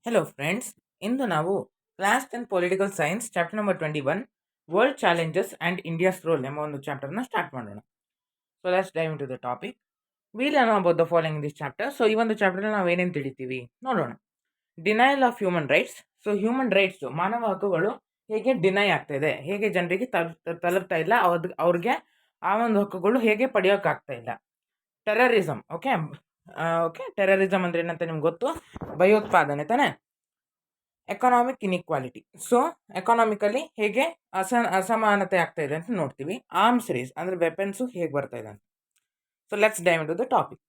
Hello friends, ಇಂದು ನಾವು class 10 political science chapter number 21 world challenges and India's role ಎಂಬ ಒಂದು ಚಾಪ್ಟರ್ನ ಸ್ಟಾರ್ಟ್ ಮಾಡೋಣ. So let's dive into the topic. We learn about the following this chapter. So ಈ ಒಂದು chapter ನಾವು ಏನೇನು ತಿಳಿತೀವಿ ನೋಡೋಣ. Denial of human rights. So human rights ಮಾನವ ಹಕ್ಕುಗಳು ಹೇಗೆ ಡಿನೈ ಆಗ್ತಾ ಇದೆ, ಹೇಗೆ ಜನರಿಗೆ ತಲುಪ್ತಾ ಇಲ್ಲ, ಅವ್ರಿಗೆ ಆ ಒಂದು ಹಕ್ಕುಗಳು ಹೇಗೆ ಪಡೆಯೋಕ್ಕಾಗ್ತಾ ಇಲ್ಲ. ಟೆರರಿಸಮ್. ಓಕೆ, ಟೆರರಿಸಮ್ ಅಂದ್ರೆ ಏನಂತ ನಿಮ್ಗೆ ಗೊತ್ತು, ಭಯೋತ್ಪಾದನೆ ತಾನೆ. Economic inequality. ಸೊ ಎಕನಾಮಿಕಲಿ ಹೇಗೆ ಅಸಮಾನತೆ ಆಗ್ತಾ ಇದೆ ಅಂತ ನೋಡ್ತೀವಿ. ಆರ್ಮ್ಸ್ ರೇಸ್ ಅಂದ್ರೆ ವೆಪನ್ಸು ಹೇಗೆ ಬರ್ತಾ ಇದೆ ಅಂತ. So let's dive into the topic.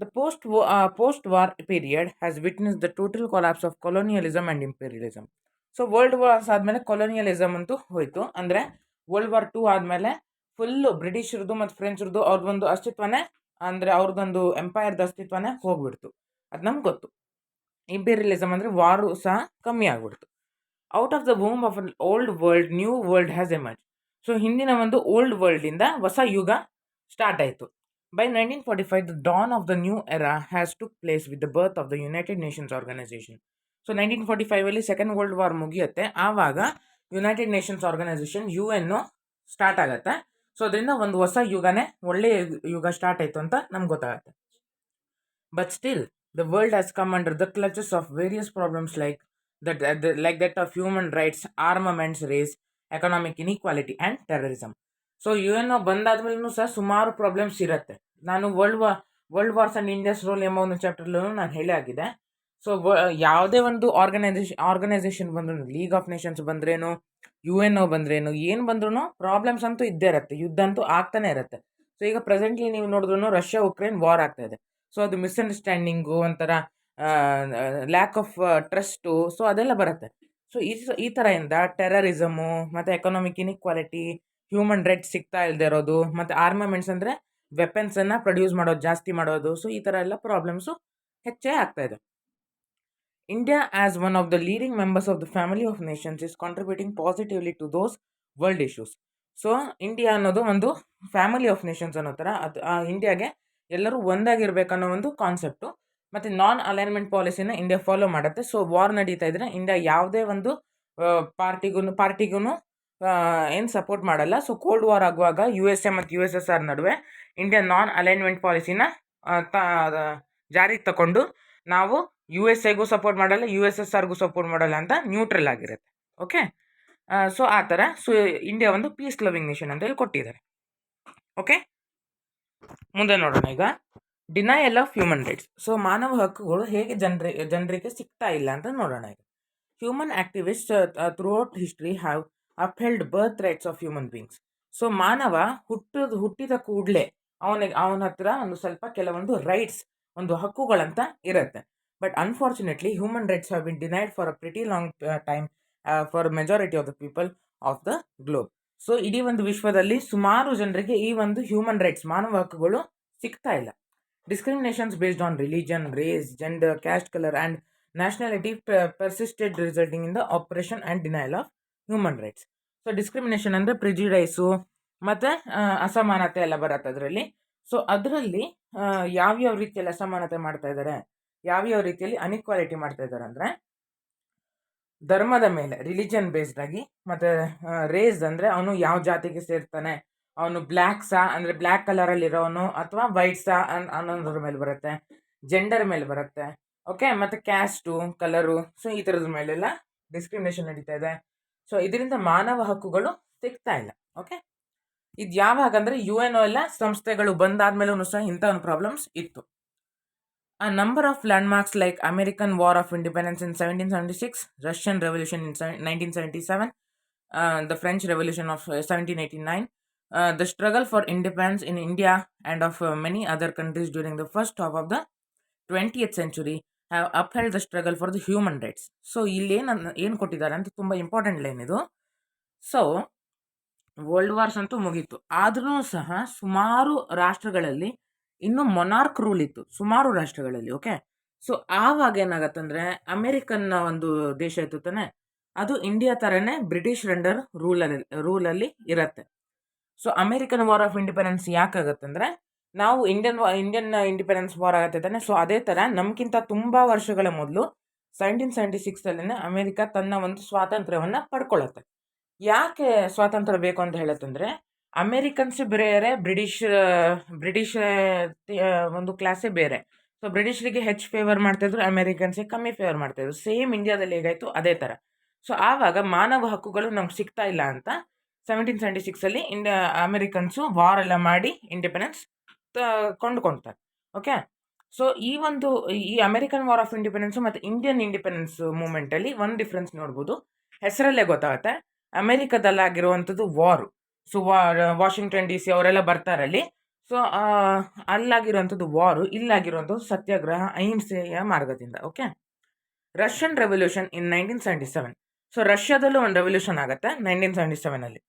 The post war period has witnessed the total collapse of colonialism and imperialism. So world wars ಆದಮೇಲೆ ಕೊಲೋನಿಯಲಿಸಮ್ ಅಂತೂ ಹೋಯಿತು. ಅಂದರೆ ವರ್ಲ್ಡ್ ವಾರ್ 2 ಆದಮೇಲೆ ಫುಲ್ಲು ಬ್ರಿಟಿಷರದು ಮತ್ತು ಫ್ರೆಂಚ್ರದ್ದು ಅವ್ರದ್ದೊಂದು ಅಸ್ತಿತ್ವನೇ, ಅಂದರೆ ಅವ್ರದ್ದೊಂದು ಎಂಪೈರ್ದ ಅಸ್ತಿತ್ವನೇ ಹೋಗ್ಬಿಡ್ತು. ಅದು ನಮ್ಗೆ ಗೊತ್ತು. ಇಂಪೀರಿಯಲಿಸಮ್ ಅಂದರೆ ವಾರು ಸಹ ಕಮ್ಮಿ ಆಗ್ಬಿಡ್ತು. Out of the womb of an old world new world has emerge. So ಹಿಂದಿನ ಒಂದು ಓಲ್ಡ್ ವರ್ಲ್ಡಿಂದ ಹೊಸ ಯುಗ ಸ್ಟಾರ್ಟ್ ಆಯಿತು. By 1945 the dawn of the new era has took place with the birth of the United Nations organisation. So 1945 second world war ಮುಗಿಯುತ್ತೆ. ಆವಾಗ United Nations organisation UN start ಆಗುತ್ತೆ. So ಅದರಿಂದ ಒಂದು ಹೊಸ ಯುಗನೇ, ಒಳ್ಳೆಯ ಯುಗ ಸ್ಟಾರ್ಟ್ ಆಯಿತು ಅಂತ ನಮ್ಗೆ ಗೊತ್ತಾಗುತ್ತೆ. But still the world has come under the clutches of various problems like that of human rights, armaments race, economic inequality and terrorism. So UN ಬಂದಾದ್ಮೇಲೂ ಸಹ ಸುಮಾರು ಪ್ರಾಬ್ಲಮ್ಸ್ ಇರುತ್ತೆ. ನಾನು world wars and India's role ಎಂಬ ಒಂದು ಚಾಪ್ಟರ್ಲೂ ನಾನು ಹೇಳೇ ಆಗಿದೆ. ಸೊ ಯಾವುದೇ ಒಂದು ಆರ್ಗನೈಸೇಷನ್ ಬಂದ್ರೂ, ಲೀಗ್ ಆಫ್ ನೇಷನ್ಸ್ ಬಂದ್ರೇನು, UN ಬಂದ್ರೇನು, ಏನು ಬಂದ್ರೂ ಪ್ರಾಬ್ಲಮ್ಸ್ ಅಂತೂ ಇದ್ದೇ ಇರುತ್ತೆ. ಯುದ್ಧ ಅಂತೂ ಆಗ್ತಾನೆ ಇರುತ್ತೆ. ಸೊ ಈಗ ಪ್ರೆಸೆಂಟ್ಲಿ ನೀವು ನೋಡಿದ್ರು ರಷ್ಯಾ ಉಕ್ರೇನ್ ವಾರ್ ಆಗ್ತಾ ಇದೆ. ಸೊ ಅದು ಮಿಸ್ಅಂಡರ್ಸ್ಟ್ಯಾಂಡಿಂಗು, ಒಂಥರ ಲ್ಯಾಕ್ ಆಫ್ ಟ್ರಸ್ಟು, ಸೊ ಅದೆಲ್ಲ ಬರುತ್ತೆ. ಸೊ ಈ ಥರದಿಂದ ಟೆರರಿಸಮು ಮತ್ತು ಎಕನಾಮಿಕ್ ಇನ್ಇಕ್ವಾಲಿಟಿ, ಹ್ಯೂಮನ್ ರೈಟ್ಸ್ ಸಿಗ್ತಾ ಇಲ್ಲದೆ ಇರೋದು, ಮತ್ತು ಆರ್ಮಮೆಂಟ್ಸ್ ಅಂದರೆ ವೆಪನ್ಸನ್ನು ಪ್ರೊಡ್ಯೂಸ್ ಮಾಡೋದು, ಜಾಸ್ತಿ ಮಾಡೋದು. ಸೊ ಈ ಥರ ಎಲ್ಲ ಪ್ರಾಬ್ಲಮ್ಸು ಹೆಚ್ಚೇ ಆಗ್ತಾ ಇದೆ. India as one of the leading members of the family of nations is contributing positively to those world issues. So India ಅನ್ನೋದು ಒಂದು ಫ್ಯಾಮಿಲಿ ಆಫ್ ನೇಷನ್ಸ್ ಅನ್ನೋ ಥರ, ಅದು ಇಂಡಿಯಾಗೆ ಎಲ್ಲರೂ ಒಂದಾಗಿರ್ಬೇಕನ್ನೋ ಒಂದು ಕಾನ್ಸೆಪ್ಟು. ಮತ್ತು ನಾನ್ ಅಲೈನ್ಮೆಂಟ್ ಪಾಲಿಸಿನ ಇಂಡಿಯಾ ಫಾಲೋ ಮಾಡುತ್ತೆ. ಸೊ ವಾರ್ ನಡೀತಾ ಇದ್ರೆ ಇಂಡಿಯಾ ಯಾವುದೇ ಒಂದು ಪಾರ್ಟಿಗೂ ಏನು ಸಪೋರ್ಟ್ ಮಾಡಲ್ಲ. ಸೊ ಕೋಲ್ಡ್ ವಾರ್ ಆಗುವಾಗ USA ಮತ್ತು USSR ನಡುವೆ ಇಂಡಿಯಾ ನಾನ್ ಅಲೈನ್ಮೆಂಟ್ ಪಾಲಿಸಿನ ಜಾರಿಗೆ ತಗೊಂಡು, ನಾವು USA ಸಪೋರ್ಟ್ ಮಾಡಲ್ಲ, USSRಗೂ ಸಪೋರ್ಟ್ ಮಾಡಲ್ಲ ಅಂತ ನ್ಯೂಟ್ರಲ್ ಆಗಿರುತ್ತೆ. ಓಕೆ, ಸೊ ಆ ಥರ. ಸೊ ಇಂಡಿಯಾ ಒಂದು ಪೀಸ್ ಲವಿಂಗ್ ನೇಷನ್ ಅಂತ ಹೇಳಿ ಕೊಟ್ಟಿದ್ದಾರೆ. ಓಕೆ, ಮುಂದೆ ನೋಡೋಣ. ಈಗ denial of human rights. So ಮಾನವ ಹಕ್ಕುಗಳು ಹೇಗೆ ಜನರಿಗೆ ಸಿಗ್ತಾ ಇಲ್ಲ ಅಂತ ನೋಡೋಣ. ಈಗ human activist throughout history have upheld birth rights of human beings. So ಮಾನವ ಹುಟ್ಟಿದ ಕೂಡಲೇ ಅವನ ಹತ್ರ ಒಂದು ಸ್ವಲ್ಪ ಕೆಲವೊಂದು ರೈಟ್ಸ್, ಒಂದು ಹಕ್ಕುಗಳಂತ ಇರುತ್ತೆ. But unfortunately human rights have been denied for a pretty long time for majority of the people of the globe. So ಇಡೀ ಒಂದು ವಿಶ್ವದಲ್ಲಿ ಸುಮಾರು ಜನರಿಗೆ ಈ ಒಂದು ಹ್ಯೂಮನ್ ರೈಟ್ಸ್, ಮಾನವ ಹಕ್ಕುಗಳು ಸಿಗ್ತಾ ಇಲ್ಲ. Discriminations based on religion, race, gender, caste, colour and nationality persisted resulting in the oppression and denial of human rights. So discrimination ಅಂದರೆ ಪ್ರಿಜುಡೈಸು ಮತ್ತು ಅಸಮಾನತೆ ಎಲ್ಲ ಬರುತ್ತೆ ಅದರಲ್ಲಿ. ಸೊ ಅದರಲ್ಲಿ ಯಾವ್ಯಾವ ರೀತಿಯಲ್ಲಿ ಅಸಮಾನತೆ ಮಾಡ್ತಾ ಇದ್ದಾರೆ, ಯಾವ್ಯಾವ ರೀತಿಯಲ್ಲಿ ಅನ್ಇಕ್ವಾಲಿಟಿ ಮಾಡ್ತಾ ಇದ್ದಾರೆ ಅಂದರೆ, ಧರ್ಮದ ಮೇಲೆ, ರಿಲಿಜನ್ ಬೇಸ್ಡ್ ಆಗಿ, ಮತ್ತು ರೇಸ್ ಅಂದರೆ ಅವನು ಯಾವ ಜಾತಿಗೆ ಸೇರ್ತಾನೆ, ಅವನು ಬ್ಲ್ಯಾಕ್ಸಾ ಅಂದರೆ ಬ್ಲ್ಯಾಕ್ ಕಲರಲ್ಲಿರೋನು ಅಥವಾ ವೈಟ್ಸಾ ಅನ್ನೋದ್ರ ಮೇಲೆ ಬರುತ್ತೆ. ಜೆಂಡರ್ ಮೇಲೆ ಬರುತ್ತೆ. ಓಕೆ, ಮತ್ತು ಕ್ಯಾಸ್ಟು, ಕಲರು, ಸೊ ಈ ಥರದ ಮೇಲೆಲ್ಲ ಡಿಸ್ಕ್ರಿಮಿನೇಷನ್ ನಡೀತಾ ಇದೆ. ಸೊ ಇದರಿಂದ ಮಾನವ ಹಕ್ಕುಗಳು ಸಿಗ್ತಾ ಇಲ್ಲ. ಓಕೆ, ಇದು ಯಾವಾಗ ಅಂದರೆ UN ಎಲ್ಲ ಸಂಸ್ಥೆಗಳು ಬಂದಾದ್ಮೇಲೂ ಸಹ ಇಂಥ ಒಂದು ಪ್ರಾಬ್ಲಮ್ಸ್ ಇತ್ತು. A number of landmarks like American War of Independence in 1776, Russian Revolution in 1977, the French Revolution of 1789, the struggle for independence in India and of many other countries during the first half of the 20th century have upheld the struggle for the human rights. So ಇಲ್ಲಿ ಏನು ಕೊಟ್ಟಿದ್ದಾರೆ ಅಂತ ತುಂಬ important line ಇದು. So world wars ಅಂತೂ ಮುಗೀತು, ಆದ್ರೂ ಸಹ ಸುಮಾರು ರಾಷ್ಟ್ರಗಳಲ್ಲಿ ಇನ್ನೂ ಮೊನಾರ್ಕ್ ರೂಲ್ ಇತ್ತು, ಸುಮಾರು ರಾಷ್ಟ್ರಗಳಲ್ಲಿ. ಓಕೆ, ಸೊ ಆವಾಗ ಏನಾಗತ್ತಂದರೆ ಅಮೇರಿಕನ್ನ ಒಂದು ದೇಶ ಇತ್ತು ತಾನೆ, ಅದು ಇಂಡಿಯಾ ಥರನೇ ಬ್ರಿಟಿಷ್ ಅಂಡರ್ ರೂಲಲ್ಲಿ ಇರುತ್ತೆ. So American war of independence ಯಾಕಾಗತ್ತಂದರೆ, ನಾವು ಇಂಡಿಯನ್ ಇಂಡಿಪೆಂಡೆನ್ಸ್ ವಾರ್ ಆಗತ್ತೆ ತಾನೆ. ಸೊ ಅದೇ ಥರ ನಮಗಿಂತ ತುಂಬ ವರ್ಷಗಳ ಮೊದಲು 1776 ಅಮೆರಿಕ ತನ್ನ ಒಂದು ಸ್ವಾತಂತ್ರ್ಯವನ್ನು ಪಡ್ಕೊಳ್ಳುತ್ತೆ. ಯಾಕೆ ಸ್ವಾತಂತ್ರ್ಯ ಬೇಕು ಅಂತ ಹೇಳುತ್ತಂದ್ರೆ, ಅಮೇರಿಕನ್ಸ್ ಬೇರೆ, ಬ್ರಿಟಿಷ್ ಒಂದು ಕ್ಲಾಸೇ ಬೇರೆ. ಸೊ ಬ್ರಿಟಿಷರಿಗೆ ಹೆಚ್ಚು ಫೇವರ್ ಮಾಡ್ತಾಯಿದ್ರು, ಅಮೇರಿಕನ್ಸಿಗೆ ಕಮ್ಮಿ ಫೇವರ್ ಮಾಡ್ತಾಯಿದ್ರು. ಸೇಮ್ ಇಂಡಿಯಾದಲ್ಲಿ ಹೇಗಾಯಿತು ಅದೇ ಥರ. ಸೊ ಆವಾಗ ಮಾನವ ಹಕ್ಕುಗಳು ನಮ್ಗೆ ಸಿಗ್ತಾ ಇಲ್ಲ ಅಂತ 1776 ಅಮೇರಿಕನ್ಸು ವಾರ್ ಎಲ್ಲ ಮಾಡಿ ಇಂಡಿಪೆಂಡೆನ್ಸ್ ಕೊಂಡ್ಕೊಳ್ತಾರೆ. ಓಕೆ, ಸೊ ಈ ಅಮೆರಿಕನ್ ವಾರ್ ಆಫ್ ಇಂಡಿಪೆಂಡೆನ್ಸ್ ಮತ್ತು ಇಂಡಿಯನ್ ಇಂಡಿಪೆಂಡೆನ್ಸ್ ಮೂಮೆಂಟಲ್ಲಿ ಒಂದು ಡಿಫ್ರೆನ್ಸ್ ನೋಡ್ಬೋದು. ಹೆಸರಲ್ಲೇ ಗೊತ್ತಾಗುತ್ತೆ. ಅಮೆರಿಕದಲ್ಲಾಗಿರುವಂಥದ್ದು ವಾರು. ಸೊ ವಾಷಿಂಗ್ಟನ್ DC ಅವರೆಲ್ಲ ಬರ್ತಾರಲ್ಲಿ. ಸೊ ಅಲ್ಲಾಗಿರುವಂಥದ್ದು ವಾರು, ಇಲ್ಲಾಗಿರುವಂಥದ್ದು ಸತ್ಯಾಗ್ರಹ, ಅಹಿಂಸೆಯ ಮಾರ್ಗದಿಂದ. Okay, Russian revolution in 1977. So ರಷ್ಯಾದಲ್ಲೂ ಒಂದು ರೆವಲ್ಯೂಷನ್ ಆಗುತ್ತೆ 1977.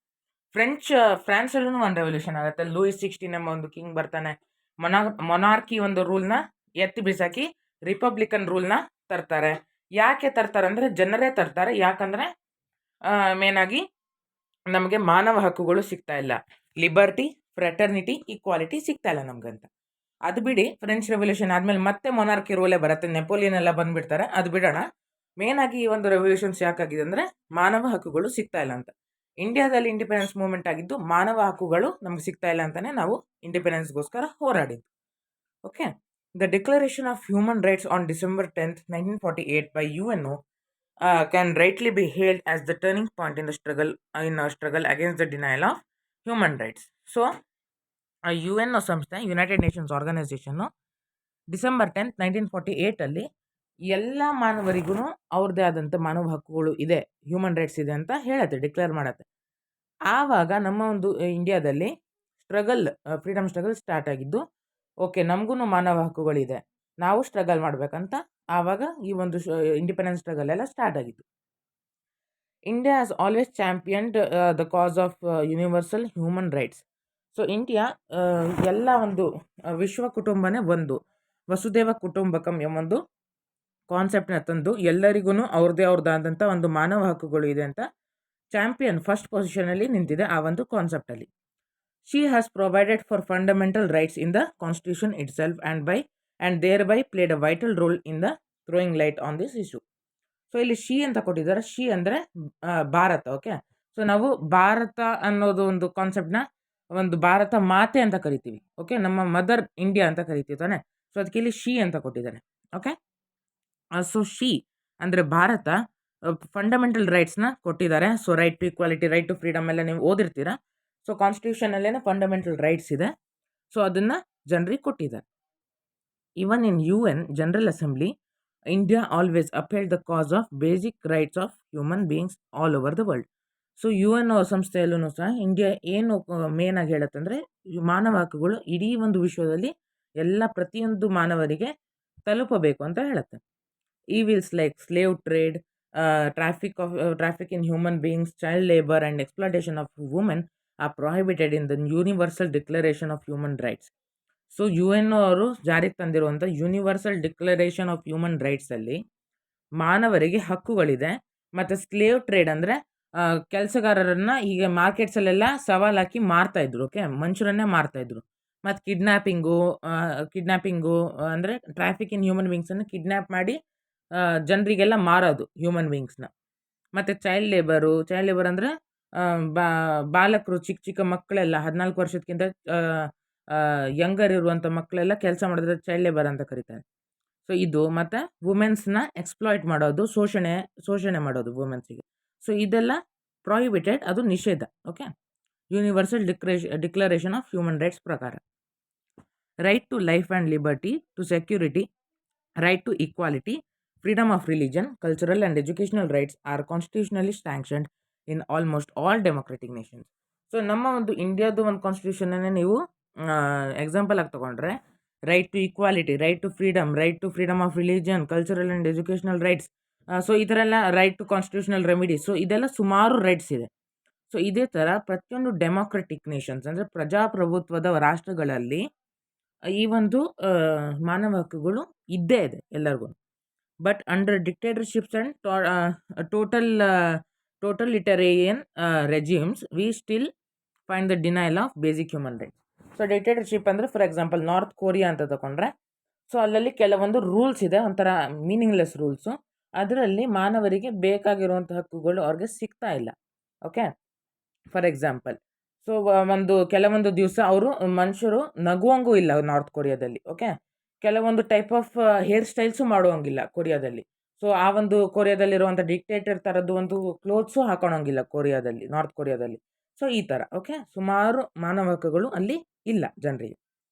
ಫ್ರಾನ್ಸಲ್ಲೂ ಒಂದು ರೆವಲ್ಯೂಷನ್ ಆಗುತ್ತೆ. ಲೂಯಿಸ್ 16 ಎಂಬ ಒಂದು ಕಿಂಗ್ ಬರ್ತಾನೆ. ಮೊನಾರ್ಕಿ ಒಂದು ರೂಲ್ನ ಎತ್ತಿ ಬಿಸಾಕಿ ರಿಪಬ್ಲಿಕನ್ ರೂಲ್ನ ತರ್ತಾರೆ. ಯಾಕೆ ತರ್ತಾರೆ ಅಂದರೆ ಜನರೇ ತರ್ತಾರೆ. ಯಾಕಂದರೆ ಮೇನಾಗಿ ನಮಗೆ ಮಾನವ ಹಕ್ಕುಗಳು ಸಿಗ್ತಾ ಇಲ್ಲ, ಲಿಬರ್ಟಿ, ಫ್ರೆಟರ್ನಿಟಿ, ಈಕ್ವಾಲಿಟಿ ಸಿಗ್ತಾ ಇಲ್ಲ ನಮಗಂತ. ಅದು ಬಿಡಿ, ಫ್ರೆಂಚ್ ರೆವಲ್ಯೂಷನ್ ಆದಮೇಲೆ ಮತ್ತೆ ಮೊನಾರ್ಕಿ ರೂಲೇ ಬರುತ್ತೆ, ನೆಪೋಲಿಯನ್ ಎಲ್ಲ ಬಂದುಬಿಡ್ತಾರೆ. ಅದು ಬಿಡೋಣ. ಮೇನಾಗಿ ಈ ಒಂದು ರೆವಲ್ಯೂಷನ್ಸ್ ಯಾಕಾಗಿದೆ ಅಂದರೆ ಮಾನವ ಹಕ್ಕುಗಳು ಸಿಗ್ತಾ ಇಲ್ಲ ಅಂತ. ಇಂಡಿಯಾದಲ್ಲಿ ಇಂಡಿಪೆಂಡೆನ್ಸ್ ಮೂವ್ಮೆಂಟ್ ಆಗಿದ್ದು ಮಾನವ ಹಕ್ಕುಗಳು ನಮ್ಗೆ ಸಿಗ್ತಾ ಇಲ್ಲ ಅಂತಲೇ ನಾವು ಇಂಡಿಪೆಂಡೆನ್ಸ್ಗೋಸ್ಕರ ಹೋರಾಡಿದ್ದು. Okay, the declaration of human rights on December 10th, 1948 by UNO can rightly be hailed as the turning point in our struggle against the denial of human rights. So UNO ಸಂಸ್ಥೆ, United Nations organisation December 10th, 1948 ಎಲ್ಲ ಮಾನವರಿಗೂ ಅವ್ರದ್ದೇ ಆದಂಥ ಮಾನವ ಹಕ್ಕುಗಳು ಇದೆ, human rights ಇದೆ ಅಂತ ಹೇಳುತ್ತೆ, ಡಿಕ್ಲೇರ್ ಮಾಡುತ್ತೆ. ಆವಾಗ ನಮ್ಮ ಒಂದು ಇಂಡಿಯಾದಲ್ಲಿ ಫ್ರೀಡಮ್ ಸ್ಟ್ರಗಲ್ ಸ್ಟಾರ್ಟ್ ಆಗಿದ್ದು. ಓಕೆ, ನಮಗೂ ಮಾನವ ಹಕ್ಕುಗಳಿದೆ, ನಾವು ಸ್ಟ್ರಗಲ್ ಮಾಡಬೇಕಂತ ಆವಾಗ ಈ ಒಂದು ಇಂಡಿಪೆಂಡೆನ್ಸ್ ಸ್ಟ್ರಗಲ್ ಎಲ್ಲ ಸ್ಟಾರ್ಟ್ ಆಗಿದ್ದು. India has always championed the cause of universal human rights. So India ಎಲ್ಲ ಒಂದು ವಿಶ್ವ ಕುಟುಂಬನೇ ಒಂದು, ವಸುದೇವ ಕುಟುಂಬಕಂ ಎಂಬೊಂದು ಕಾನ್ಸೆಪ್ಟ್ನ ತಂದು ಎಲ್ಲರಿಗೂ ಅವ್ರದ್ದಾದಂಥ ಒಂದು ಮಾನವ ಹಕ್ಕುಗಳು ಇದೆ ಅಂತ ಚಾಂಪಿಯನ್ ಫಸ್ಟ್ ಪೊಸಿಷನಲ್ಲಿ ನಿಂತಿದೆ ಆ ಒಂದು ಕಾನ್ಸೆಪ್ಟಲ್ಲಿ. She has provided for fundamental rights in the constitution itself and thereby played a vital role in the throwing light on this issue. So ಇಲ್ಲಿ ಶಿ ಅಂತ ಕೊಟ್ಟಿದ್ದಾರೆ. ಶಿ ಅಂದರೆ ಭಾರತ. ಓಕೆ, ಸೊ ನಾವು ಭಾರತ ಅನ್ನೋದು ಒಂದು ಕಾನ್ಸೆಪ್ಟ್ನ ಒಂದು ಭಾರತ ಮಾತೆ ಅಂತ ಕರಿತೀವಿ. ಓಕೆ, ನಮ್ಮ ಮದರ್ ಇಂಡಿಯಾ ಅಂತ ಕರಿತೀವಿ ತಾನೆ. ಸೊ ಅದಕ್ಕೆ ಇಲ್ಲಿ ಶಿ ಅಂತ ಕೊಟ್ಟಿದ್ದಾರೆ. ಓಕೆ, ಸೊ ಶಿ ಅಂದರೆ ಭಾರತ ಫಂಡಮೆಂಟಲ್ ರೈಟ್ಸ್ನ ಕೊಟ್ಟಿದ್ದಾರೆ. So right to equality, right to freedom ಎಲ್ಲ ನೀವು ಓದಿರ್ತೀರ. ಸೊ ಕಾನ್ಸ್ಟಿಟ್ಯೂಷನಲ್ಲೇ ಫಂಡಮೆಂಟಲ್ ರೈಟ್ಸ್ ಇದೆ. ಸೊ ಅದನ್ನು ಜನರಿಗೆ ಕೊಟ್ಟಿದ್ದಾರೆ. Even in UN general assembly, India always appealed the cause of basic rights of human beings all over the world. So UN ಸಂಸ್ಥೆಯಲ್ಲೂ ಸಹ ಇಂಡಿಯಾ ಏನು ಮೇನ್ ಆಗಿ ಹೇಳುತ್ತಂದರೆ ಮಾನವ ಹಕ್ಕುಗಳು ಇಡೀ ಒಂದು ವಿಶ್ವದಲ್ಲಿ ಪ್ರತಿಯೊಂದು ಮಾನವರಿಗೆ ತಲುಪಬೇಕು ಅಂತ ಹೇಳುತ್ತೆ. Evils like slave trade, traffic in human beings, child labor and exploitation of women are prohibited in the Universal Declaration of Human Rights. So UN ಅವರು ಜಾರಿಗೆ ತಂದಿರುವಂಥ ಯೂನಿವರ್ಸಲ್ ಡಿಕ್ಲರೇಷನ್ ಆಫ್ ಹ್ಯೂಮನ್ ರೈಟ್ಸಲ್ಲಿ ಮಾನವರಿಗೆ ಹಕ್ಕುಗಳಿದೆ. ಮತ್ತು ಸ್ಲೇವ್ ಟ್ರೇಡ್ ಅಂದರೆ ಕೆಲಸಗಾರರನ್ನು ಈಗ ಮಾರ್ಕೆಟ್ಸಲ್ಲೆಲ್ಲ ಸವಾಲಾಕಿ ಮಾರ್ತಾಯಿದ್ರು. Okay, ಮನುಷ್ಯರನ್ನೇ ಮಾರ್ತಾಯಿದ್ರು. ಮತ್ತು ಕಿಡ್ನ್ಯಾಪಿಂಗು ಅಂದರೆ traffic in human ಬೀಯಿಂಗ್ಸನ್ನು kidnap ಮಾಡಿ ಜನರಿಗೆಲ್ಲ ಮಾರೋದು ಹ್ಯೂಮನ್ ಬೀಯಿಂಗ್ಸ್ನ. ಮತ್ತು ಚೈಲ್ಡ್ ಲೇಬರ್ ಅಂದರೆ ಬಾಲಕರು, ಚಿಕ್ಕ ಚಿಕ್ಕ ಮಕ್ಕಳೆಲ್ಲ 14 ವರ್ಷಕ್ಕಿಂತ ಯಂಗರ್ ಇರುವಂಥ ಮಕ್ಕಳೆಲ್ಲ ಕೆಲಸ ಮಾಡಿದ್ರೆ ಚೈಲ್ಡ್ ಲೇಬರ್ ಅಂತ ಕರೀತಾರೆ. ಸೊ ಇದು ಮತ್ತು ವುಮೆನ್ಸ್ನ ಎಕ್ಸ್ಪ್ಲಾಯ್ಟ್ ಮಾಡೋದು, ಶೋಷಣೆ ಮಾಡೋದು ವುಮೆನ್ಸಿಗೆ. ಸೊ ಇದೆಲ್ಲ ಪ್ರಾಹಿಬಿಟೆಡ್, ಅದು ನಿಷೇಧ. Okay, universal declaration of human rights ಪ್ರಕಾರ right to life and liberty, to security, right to equality, freedom of religion, cultural and educational rights are constitutionally sanctioned in almost all democratic nations. So ನಮ್ಮ ಒಂದು ಇಂಡಿಯಾದು ಒಂದು ಕಾನ್ಸ್ಟಿಟ್ಯೂಷನನ್ನೇ ನೀವು example ಆಗಿ ತೊಗೊಂಡ್ರೆ, right to equality, right to freedom of religion, cultural and educational rights, so ಈ ಥರ ಎಲ್ಲ right to constitutional remedy. So ಇದೆಲ್ಲ ಸುಮಾರು ರೈಟ್ಸ್ ಇದೆ. ಸೊ ಇದೇ ಥರ ಪ್ರತಿಯೊಂದು ಡೆಮೋಕ್ರೆಟಿಕ್ ನೇಷನ್ಸ್ ಅಂದರೆ ಪ್ರಜಾಪ್ರಭುತ್ವದ ರಾಷ್ಟ್ರಗಳಲ್ಲಿ ಈ ಒಂದು ಮಾನವ ಹಕ್ಕುಗಳು ಇದ್ದೇ ಇದೆ ಎಲ್ಲರಿಗೂ. But under dictatorships and totalitarian regimes, we still find the denial of basic human rights. So dictatorship ಅಂದರೆ ಫಾರ್ ಎಕ್ಸಾಂಪಲ್ ನಾರ್ತ್ ಕೊರಿಯಾ ಅಂತ ತಗೊಂಡ್ರೆ, ಸೊ ಅಲ್ಲಲ್ಲಿ ಕೆಲವೊಂದು ರೂಲ್ಸ್ ಇದೆ, ಒಂಥರ ಮೀನಿಂಗ್ಲೆಸ್ ರೂಲ್ಸು. ಅದರಲ್ಲಿ ಮಾನವರಿಗೆ ಬೇಕಾಗಿರುವಂಥ ಹಕ್ಕುಗಳು ಅವ್ರಿಗೆ ಸಿಗ್ತಾ ಇಲ್ಲ. ಓಕೆ, ಫಾರ್ ಎಕ್ಸಾಂಪಲ್, ಸೊ ಕೆಲವೊಂದು ದಿವಸ ಅವರು ಮನುಷ್ಯರು ನಗುವಂಗೂ ಇಲ್ಲ ನಾರ್ತ್ ಕೊರಿಯಾದಲ್ಲಿ. ಓಕೆ, ಕೆಲವೊಂದು ಟೈಪ್ ಆಫ್ ಹೇರ್ ಸ್ಟೈಲ್ಸು ಮಾಡುವಂಗಿಲ್ಲ ಕೊರಿಯಾದಲ್ಲಿ. ಸೊ ಆ ಒಂದು ಕೊರಿಯಾದಲ್ಲಿರುವಂಥ ಡಿಕ್ಟೇಟರ್ ಥರದ್ದು ಒಂದು ಕ್ಲೋತ್ಸು ಹಾಕೊಳಂಗಿಲ್ಲ ಕೊರಿಯಾದಲ್ಲಿ, ನಾರ್ತ್ ಕೊರಿಯಾದಲ್ಲಿ. ಸೊ ಈ ಥರ ಓಕೆ, ಸುಮಾರು ಮಾನವ ಹಕ್ಕುಗಳು ಅಲ್ಲಿ ಇಲ್ಲ ಜನರಿಗೆ.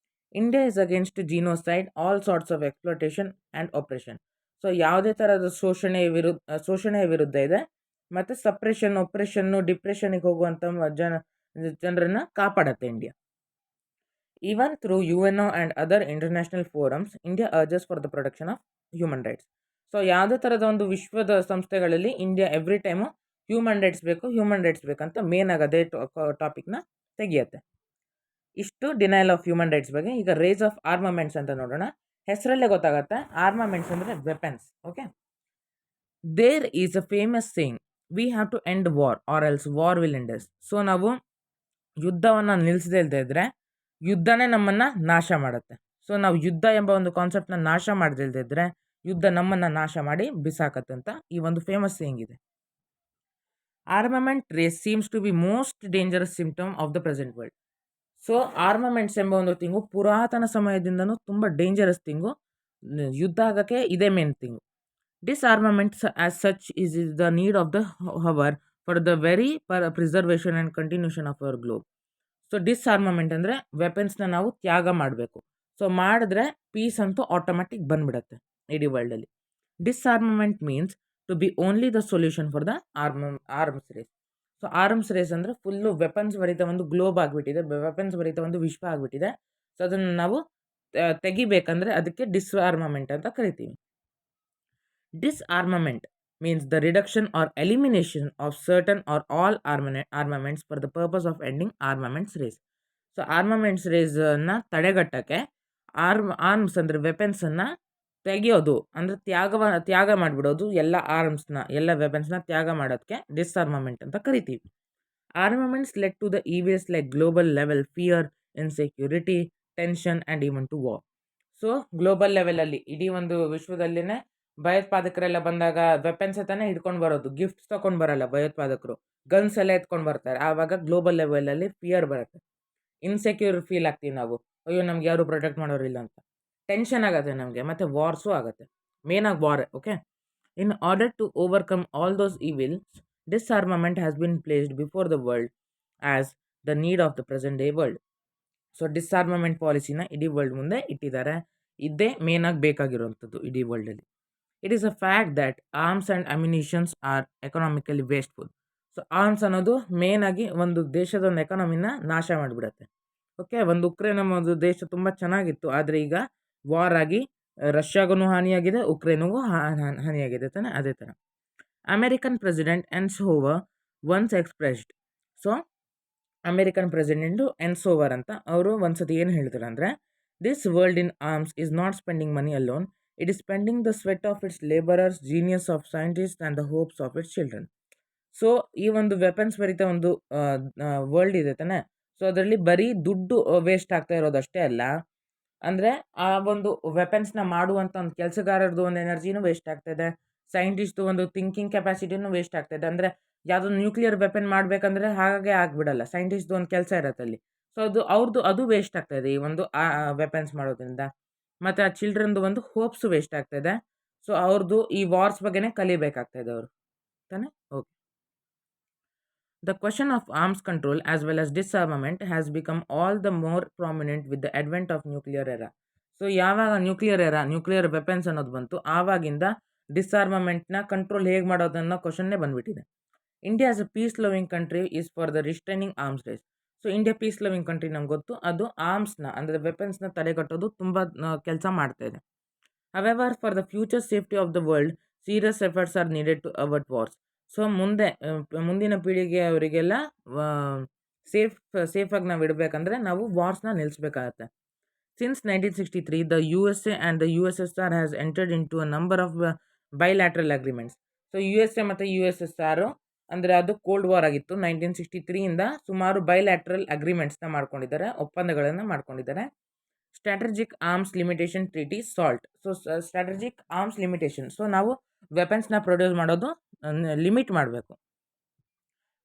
India is against genocide, all sorts of exploitation and oppression. So ಯಾವುದೇ ಥರದ ಶೋಷಣೆಯ ವಿರುದ್ಧ ಇದೆ, ಮತ್ತು ಒಪ್ರೆಷನ್ನು, ಡಿಪ್ರೆಷನ್ಗೆ ಹೋಗುವಂಥ ಜನರನ್ನು ಕಾಪಾಡುತ್ತೆ India. Even through UNO and other international forums, India urges for the protection of human rights. So ಯಾವುದೇ ಥರದ ಒಂದು ವಿಶ್ವದ ಸಂಸ್ಥೆಗಳಲ್ಲಿ India every time human rights ಬೇಕಂತ ಮೇನ್ ಆಗಿ ಅದೇ ಟಾಪಿಕ್ನ ತೆಗಿಯತ್ತೆ. ಇಷ್ಟು ಡಿನೈಲ್ ಆಫ್ ಹ್ಯೂಮನ್ ರೈಟ್ಸ್ ಬಗ್ಗೆ. ಈಗ ರೇಸ್ ಆಫ್ ಆರ್ಮಮೆಂಟ್ಸ್ ಅಂತ ನೋಡೋಣ. ಹೆಸರಲ್ಲೇ ಗೊತ್ತಾಗುತ್ತೆ, ಆರ್ಮಮೆಂಟ್ಸ್ ಅಂದರೆ weapons. Okay, there is a famous saying, we have to end war or else war will end us. So ನಾವು ಯುದ್ಧವನ್ನು ನಿಲ್ಲಿಸದೇ ಇದ್ದರೆ ಯುದ್ಧನೇ ನಮ್ಮನ್ನು ನಾಶ ಮಾಡುತ್ತೆ. ಸೊ ನಾವು ಯುದ್ಧ ಎಂಬ ಒಂದು ಕಾನ್ಸೆಪ್ಟ್ನ ನಾಶ ಮಾಡದಿಲ್ದಿದ್ರೆ ಯುದ್ಧ ನಮ್ಮನ್ನು ನಾಶ ಮಾಡಿ ಬಿಸಾಕತ್ತಂತ ಈ ಒಂದು ಫೇಮಸ್ ಸೇಯಿಂಗ್ ಇದೆ. Armament race seems to be most dangerous symptom of the present world. So armaments ಎಂಬ ಒಂದು ಥಿಂಗು ಪುರಾತನ ಸಮಯದಿಂದನೂ ತುಂಬ ಡೇಂಜರಸ್ ಥಿಂಗು. ಯುದ್ಧ ಆಗೋಕ್ಕೆ ಇದೇ main thing. Disarmaments as such is the need of the hour for the very preservation and continuation of our globe. So disarmament ಅಂದರೆ ವೆಪನ್ಸ್ನ ನಾವು ತ್ಯಾಗ ಮಾಡಬೇಕು. ಸೊ ಮಾಡಿದ್ರೆ ಪೀಸ್ ಅಂತೂ ಆಟೋಮ್ಯಾಟಿಕ್ ಬಂದ್ಬಿಡುತ್ತೆ ಇಡೀ ವರ್ಲ್ಡಲ್ಲಿ. Disarmament means to be only the solution for the arms race. So arms race ಅಂದರೆ ಫುಲ್ಲು ವೆಪನ್ಸ್ ಭರಿತ ಒಂದು ಗ್ಲೋಬ್ ಆಗಿಬಿಟ್ಟಿದೆ, ವೆಪನ್ಸ್ ಭರಿತ ಒಂದು ವಿಶ್ವ ಆಗಿಬಿಟ್ಟಿದೆ. ಸೊ ಅದನ್ನು ನಾವು ತೆಗಿಬೇಕಂದ್ರೆ ಅದಕ್ಕೆ ಡಿಸ್ಆರ್ಮಮೆಂಟ್ ಅಂತ ಕರಿತೀವಿ. Disarmament means the reduction or elimination of certain or all armaments for the purpose of ending armaments race. So armaments ರೇಸನ್ನು ತಡೆಗಟ್ಟಕ್ಕೆ ಆರ್ಮ್ಸ್ ಅಂದರೆ ವೆಪನ್ಸನ್ನು ತೆಗೆಯೋದು ಅಂದರೆ ತ್ಯಾಗ ಮಾಡಿಬಿಡೋದು. ಎಲ್ಲ ವೆಪನ್ಸ್ನ ತ್ಯಾಗ ಮಾಡೋದಕ್ಕೆ ಡಿಸ್ಆರ್ಮಮೆಂಟ್ ಅಂತ ಕರಿತೀವಿ. Armaments led to the evils like global level fear, insecurity, tension and even to war. So global ಲೆವೆಲಲ್ಲಿ ಇಡೀ ಒಂದು ವಿಶ್ವದಲ್ಲಿನೇ ಭಯೋತ್ಪಾದಕರೆಲ್ಲ ಬಂದಾಗ ವೆಪನ್ಸ್ ತಾನೇ ಹಿಡ್ಕೊಂಡು ಬರೋದು, ಗಿಫ್ಟ್ಸ್ ತೊಗೊಂಡು ಬರಲ್ಲ ಭಯೋತ್ಪಾದಕರು, ಗನ್ಸ್ ಎಲ್ಲ ಎತ್ಕೊಂಡು ಬರ್ತಾರೆ. ಆವಾಗ ಗ್ಲೋಬಲ್ ಲೆವೆಲಲ್ಲಿ ಫಿಯರ್ ಬರುತ್ತೆ, ಇನ್ಸೆಕ್ಯೂರ್ ಫೀಲ್ ಆಗ್ತೀವಿ ನಾವು, ಅಯ್ಯೋ ನಮ್ಗೆ ಯಾರು ಪ್ರೊಟೆಕ್ಟ್ ಮಾಡೋರಿಲ್ಲ ಅಂತ, ಟೆನ್ಷನ್ ಆಗುತ್ತೆ ನಮಗೆ, ಮತ್ತು ವಾರ್ಸು ಆಗುತ್ತೆ, ಮೇನಾಗಿ war. Okay, in order to overcome all those evils, disarmament has been placed before the world as the need of the present day world. So disarmament ಪಾಲಿಸಿನ ಇಡೀ ವರ್ಲ್ಡ್ ಮುಂದೆ ಇಟ್ಟಿದ್ದಾರೆ. ಇದೇ ಮೇನಾಗಿ ಬೇಕಾಗಿರುವಂಥದ್ದು ಇಡೀ ವರ್ಲ್ಡಲ್ಲಿ. It is a fact that arms and ammunitions are economically wasteful. So arms ಅನ್ನೋದು ಮೇನಾಗಿ ಒಂದು ದೇಶದ ಒಂದು ಎಕಾನಮಿನ ನಾಶ ಮಾಡಿಬಿಡುತ್ತೆ. ಓಕೆ, ಉಕ್ರೇನ್ ಒಂದು ದೇಶ ತುಂಬ ಚೆನ್ನಾಗಿತ್ತು, ಆದರೆ ಈಗ ವಾರ್ ಆಗಿ ರಷ್ಯಾಗೂ ಹಾನಿಯಾಗಿದೆ, ಉಕ್ರೇನಿಗೂ ಹಾನಿಯಾಗಿದೆ ತಾನೆ. ಅದೇ ಥರ ಅಮೇರಿಕನ್ ಪ್ರೆಸಿಡೆಂಟ್ ಎನ್ಸೋವರ್ once expressed. So American president ಎನ್ಸೋವರ್ ಅಂತ ಅವರು ಒಂದ್ಸತಿ ಏನು ಹೇಳ್ತಾರೆ ಅಂದರೆ, this world in arms is not spending money alone, it is spending the sweat of its labourers, genius of scientist and the hopes of its children. So ಈ ಒಂದು weapons ಭರಿತ ಒಂದು ವರ್ಲ್ಡ್ ಇದೆ ತಾನೆ. ಸೊ ಅದರಲ್ಲಿ ಬರೀ ದುಡ್ಡು ವೇಸ್ಟ್ ಆಗ್ತಾ ಇರೋದಷ್ಟೇ ಅಲ್ಲ, ಅಂದರೆ ಆ ಒಂದು ವೆಪನ್ಸ್ನ ಮಾಡುವಂಥ ಒಂದು ಕೆಲಸಗಾರರದು ಒಂದು ಎನರ್ಜಿನೂ ವೇಸ್ಟ್ ಆಗ್ತಾಯಿದೆ, ಸೈಂಟಿಸ್ಟ್ದು ಒಂದು ಥಿಂಕಿಂಗ್ ಕೆಪಾಸಿಟಿನೂ ವೇಸ್ಟ್ ಆಗ್ತಾಯಿದೆ. ಅಂದರೆ ಯಾವುದೋ ನ್ಯೂಕ್ಲಿಯರ್ ವೆಪನ್ ಮಾಡಬೇಕಂದ್ರೆ ಹಾಗೆ ಆಗಿಬಿಡಲ್ಲ, ಸೈಂಟಿಸ್ಟ್ದು ಒಂದು ಕೆಲಸ ಇರುತ್ತೆ ಅಲ್ಲಿ. ಸೊ ಅದು ವೇಸ್ಟ್ ಆಗ್ತಾಯಿದೆ ಈ ಒಂದು ವೆಪನ್ಸ್ ಮಾಡೋದ್ರಿಂದ. ಮತ್ತು ಆ ಚಿಲ್ಡ್ರನ್ದು ಒಂದು ಹೋಪ್ಸು ವೇಸ್ಟ್ ಆಗ್ತಾಯಿದೆ. ಸೊ ಅವ್ರದ್ದು ಈ ವಾರ್ಸ್ ಬಗ್ಗೆನೇ ಕಲಿಬೇಕಾಗ್ತಾಯಿದೆ ಅವರು ತಾನೆ. Okay, the question of arms control as well as disarmament has become all the more prominent with the advent of nuclear era. So ಯಾವಾಗ ನ್ಯೂಕ್ಲಿಯರ್ ವೆಪನ್ಸ್ ಅನ್ನೋದು ಬಂತು, ಆವಾಗಿಂದ ಡಿಸ್ಆರ್ಮಮೆಂಟ್ನ ಕಂಟ್ರೋಲ್ ಹೇಗೆ ಮಾಡೋದನ್ನೋ ಕ್ವಶನ್ನೇ ಬಂದುಬಿಟ್ಟಿದೆ. India as a peace loving country is for the restraining arms race. So India peace loving country ನಮ್ಗೆ ಗೊತ್ತು, ಅದು ಆರ್ಮ್ಸ್ನ ಅಂದರೆ ವೆಪನ್ಸ್ನ ತಡೆಗಟ್ಟೋದು ತುಂಬ ಕೆಲಸ ಮಾಡ್ತಾಯಿದೆ. However for the future safety of the world serious efforts are needed to avert wars. So ಮುಂದಿನ ಪೀಳಿಗೆ ಅವರಿಗೆಲ್ಲ ಸೇಫಾಗಿ ನಾವು ಇಡಬೇಕಂದ್ರೆ ನಾವು ವಾರ್ಸ್ನ ನಿಲ್ಲಿಸಬೇಕಾಗತ್ತೆ. Since 1963 the USA and the USSR has entered into a number of bilateral agreements. So USA ಮತ್ತು USSR ಅಂದರೆ ಅದು ಕೋಲ್ಡ್ ವಾರ್ ಆಗಿತ್ತು. 1963ಇಂದ ಸುಮಾರು ಬೈಲ್ಯಾಟ್ರಲ್ ಅಗ್ರಿಮೆಂಟ್ಸ್ನ ಮಾಡ್ಕೊಂಡಿದ್ದಾರೆ, ಒಪ್ಪಂದಗಳನ್ನು ಮಾಡ್ಕೊಂಡಿದ್ದಾರೆ. Strategic arms limitation treaty SALT. So strategic arms limitation, so ನಾವು ವೆಪನ್ಸ್ನ ಪ್ರೊಡ್ಯೂಸ್ ಮಾಡೋದು ಲಿಮಿಟ್ ಮಾಡಬೇಕು.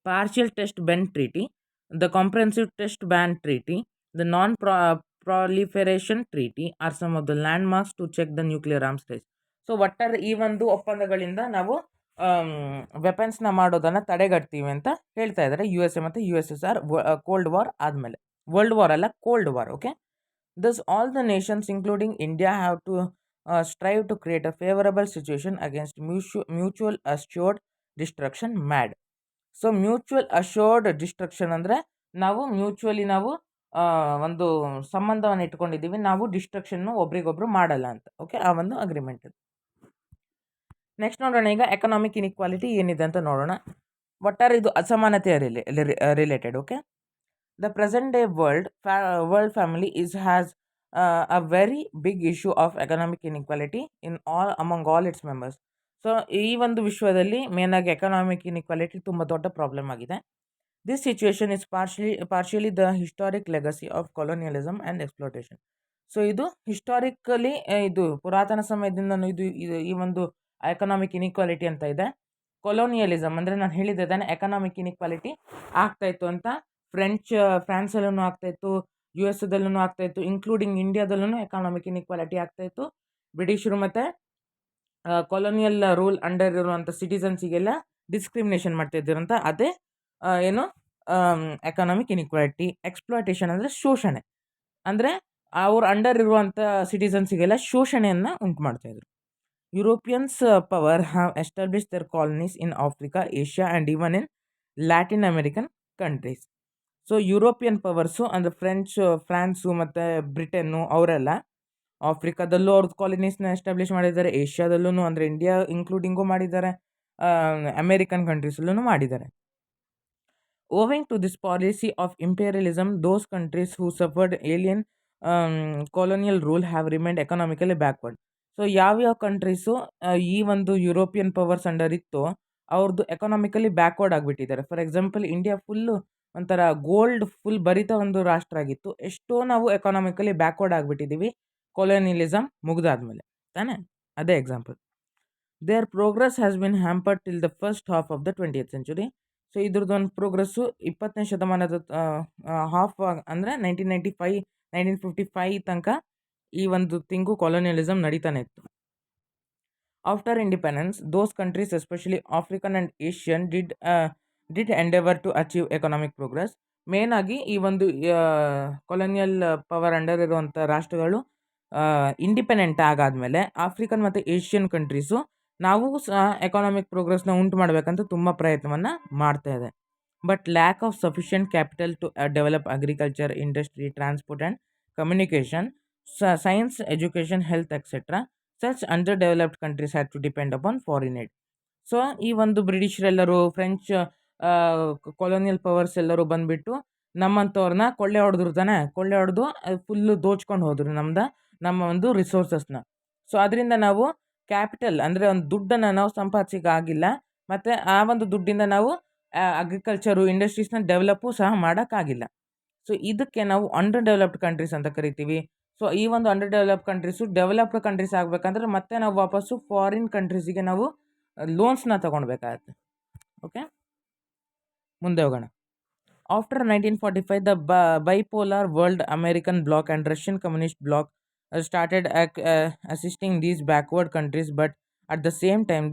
Partial test ban treaty, the comprehensive test ban treaty, the non proliferation treaty are some of the landmarks to check the nuclear arms race. So ಒಟ್ಟಾರೆ ಈ ಒಂದು ಒಪ್ಪಂದಗಳಿಂದ ನಾವು ವೆಪನ್ಸ್ನ ಮಾಡೋದನ್ನು ತಡೆಗಟ್ತೀವಿ ಅಂತ ಹೇಳ್ತಾ ಇದ್ದಾರೆ USA ಮತ್ತು USSR ಕೋಲ್ಡ್ ವಾರ್ ಆದಮೇಲೆ. ವರ್ಲ್ಡ್ ವಾರ್ ಅಲ್ಲ, cold war. Okay, thus all the nations including India have to strive to create a favorable situation against mutual assured destruction MAD. So mutual assured destruction ಅಂದರೆ ನಾವು mutually ನಾವು ಒಂದು ಸಂಬಂಧವನ್ನು ಇಟ್ಕೊಂಡಿದ್ದೀವಿ, ನಾವು ಡಿಸ್ಟ್ರಕ್ಷನ್ನು ಒಬ್ರಿಗೊಬ್ರು ಮಾಡಲ್ಲ ಅಂತ. ಓಕೆ, ಆ ಒಂದು ಅಗ್ರಿಮೆಂಟ್. ನೆಕ್ಸ್ಟ್ ನೋಡೋಣ ಈಗ ಎಕನಾಮಿಕ್ ಇನ್ಇಕ್ವಾಲಿಟಿ ಏನಿದೆ ಅಂತ ನೋಡೋಣ. ಒಟ್ಟಾರೆ ಇದು ಅಸಮಾನತೆಯ related. Okay, the present day world family has a very big issue of economic inequality in among all its members. So ಈ ಒಂದು ವಿಶ್ವದಲ್ಲಿ ಮೇನ್ ಆಗಿ ಎಕನಾಮಿಕ್ ಇನ್ಇಕ್ವಾಲಿಟಿ ತುಂಬ ದೊಡ್ಡ ಪ್ರಾಬ್ಲಮ್ ಆಗಿದೆ. This situation is partially the historic legacy of colonialism and exploitation. So ಇದು historically ಇದು ಪುರಾತನ ಸಮಯದಿಂದ ಇದು ಈ ಒಂದು ಎಕನಾಮಿಕ್ ಇನ್ಇಕ್ವಾಲಿಟಿ ಅಂತ ಇದೆ. ಕೊಲೋನಿಯಲಿಸಮ್ ಅಂದರೆ ನಾನು ಹೇಳಿದ್ದೆ ತಾನೆ ಎಕನಾಮಿಕ್ ಇನ್ಇಕ್ವಾಲಿಟಿ ಆಗ್ತಾಯಿತ್ತು ಅಂತ. ಫ್ರಾನ್ಸಲ್ಲೂ ಆಗ್ತಾಯಿತ್ತು, US ಆಗ್ತಾಯಿತ್ತು, ಇನ್ಕ್ಲೂಡಿಂಗ್ ಇಂಡಿಯಾದಲ್ಲೂ ಎಕನಾಮಿಕ್ ಇನ್ಇಕ್ವಾಲಿಟಿ ಆಗ್ತಾಯಿತ್ತು. ಬ್ರಿಟಿಷರು ಮತ್ತು ಕೊಲೋನಿಯಲ್ ರೂಲ್ ಅಂಡರ್ ಇರುವಂಥ ಸಿಟಿಸನ್ಸಿಗೆಲ್ಲ ಡಿಸ್ಕ್ರಿಮಿನೇಷನ್ ಮಾಡ್ತಾಯಿದ್ದಿರಂತ ಅದೇ ಏನು ಎಕನಾಮಿಕ್ ಇನ್ಇಕ್ವಾಲಿಟಿ. ಎಕ್ಸ್ಪ್ಲಾಯ್ಟೇಷನ್ ಅಂದರೆ ಶೋಷಣೆ, ಅಂದರೆ ಅವ್ರ ಅಂಡರ್ ಇರುವಂಥ ಸಿಟಿಸನ್ಸಿಗೆಲ್ಲ ಶೋಷಣೆಯನ್ನು ಉಂಟು ಮಾಡ್ತಾಯಿದ್ರು. Europeans power have establish their colonies in Africa, Asia and even in Latin American countries. So European powers ಅಂದರೆ ಫ್ರಾನ್ಸು ಮತ್ತು ಬ್ರಿಟನ್ನು ಅವರೆಲ್ಲ ಆಫ್ರಿಕಾದಲ್ಲೂ ಅವ್ರದ್ದು ಕಾಲನೀಸ್ನ ಎಸ್ಟಾಬ್ಲಿಷ್ ಮಾಡಿದ್ದಾರೆ, ಏಷ್ಯಾದಲ್ಲೂ ಅಂದರೆ ಇಂಡಿಯಾ ಇನ್ಕ್ಲೂಡಿಂಗು ಮಾಡಿದ್ದಾರೆ, ಅಮೇರಿಕನ್ ಕಂಟ್ರೀಸಲ್ಲೂ ಮಾಡಿದ್ದಾರೆ. Owing to this policy of imperialism, those countries who suffered alien colonial rule have remained economically backward. So ಯಾವ್ಯಾವ ಕಂಟ್ರೀಸು ಈ ಒಂದು ಯುರೋಪಿಯನ್ ಪವರ್ಸ್ ಅಂಡರ್ ಇತ್ತು ಅವ್ರದ್ದು ಎಕನಾಮಿಕಲಿ ಬ್ಯಾಕ್ವರ್ಡ್ ಆಗಿಬಿಟ್ಟಿದ್ದಾರೆ. ಫಾರ್ ಎಕ್ಸಾಂಪಲ್ ಇಂಡಿಯಾ ಫುಲ್ಲು ಒಂಥರ ಗೋಲ್ಡ್ ಫುಲ್ ಭರಿತ ಒಂದು ರಾಷ್ಟ್ರ ಆಗಿತ್ತು. ಎಷ್ಟೋ ನಾವು ಎಕನಾಮಿಕಲಿ ಬ್ಯಾಕ್ವರ್ಡ್ ಆಗಿಬಿಟ್ಟಿದ್ದೀವಿ ಕೊಲೋನಿಯಲಿಸಮ್ ಮುಗಿದಾದ್ಮೇಲೆ ತಾನೇ. ಅದೇ example. Their progress has been hampered till the first half of the 20th century. So ಇದ್ರದ್ದು ಒಂದು ಪ್ರೋಗ್ರೆಸ್ಸು 20ನೇ ಶತಮಾನದ ಹಾಫ್ ಅಂದರೆ 1955 ತನಕ ಈ ಒಂದು ತಿಂಗು ಕೊಲೋನಿಯಲಿಸಮ್ ನಡೀತಾನೆ ಇತ್ತು. After independence those countries especially African and Asian did endeavour to achieve economic progress. Main ಆಗಿ ಈ ಒಂದು ಕೊಲೋನಿಯಲ್ ಪವರ್ ಅಂಡರ್ ಇರುವಂಥ ರಾಷ್ಟ್ರಗಳು ಇಂಡಿಪೆಂಡೆಂಟ್ ಆಗಾದಮೇಲೆ ಆಫ್ರಿಕನ್ ಮತ್ತು ಏಷ್ಯನ್ ಕಂಟ್ರೀಸು ನಾವು ಸಹ ಎಕನಾಮಿಕ್ ಪ್ರೋಗ್ರೆಸ್ನ ಉಂಟು ಮಾಡಬೇಕಂತ ತುಂಬ ಪ್ರಯತ್ನವನ್ನು ಮಾಡ್ತಾ ಇದೆ. But lack of sufficient capital to develop agriculture, industry, transport and communication, science, education, health etcetera, such under developed countries had to depend upon foreign aid. So ಈ ಒಂದು ಬ್ರಿಟಿಷರೆಲ್ಲರೂ ಫ್ರೆಂಚ್ ಕೊಲೋನಿಯಲ್ ಪವರ್ಸ್ ಎಲ್ಲರೂ ಬಂದುಬಿಟ್ಟು ನಮ್ಮಂಥವ್ರನ್ನ ಕೊಳ್ಳೆ ಹೊಡೆದು ಫುಲ್ಲು ದೋಚ್ಕೊಂಡು ಹೋದರು ನಮ್ಮ ಒಂದು ರಿಸೋರ್ಸಸ್ನ. So ಅದರಿಂದ ನಾವು ಕ್ಯಾಪಿಟಲ್ ಅಂದರೆ ಒಂದು ದುಡ್ಡನ್ನು ನಾವು ಸಂಪಾದಿಸಿಗಾಗಿಲ್ಲ, ಮತ್ತು ಆ ಒಂದು ದುಡ್ಡಿಂದ ನಾವು ಅಗ್ರಿಕಲ್ಚರು, ಇಂಡಸ್ಟ್ರೀಸ್ನ ಡೆವಲಪ್ಪು ಸಹ ಮಾಡೋಕ್ಕಾಗಿಲ್ಲ. ಸೊ ಇದಕ್ಕೆ ನಾವು ಅಂಡರ್ ಡೆವಲಪ್ಡ್ ಕಂಟ್ರೀಸ್ ಅಂತ ಕರಿತೀವಿ. ಸೊ ಈ ಒಂದು under developed countries developed countries ಆಗಬೇಕಂದ್ರೆ ಮತ್ತೆ ನಾವು ವಾಪಸ್ಸು ಫಾರಿನ್ ಕಂಟ್ರೀಸಿಗೆ ನಾವು ಲೋನ್ಸ್ನ ತೊಗೊಳ್ಬೇಕಾಗತ್ತೆ. ಓಕೆ, ಮುಂದೆ ಹೋಗೋಣ. After 1945 the bipolar world American block and Russian communist block started assisting these backward countries, but at the same time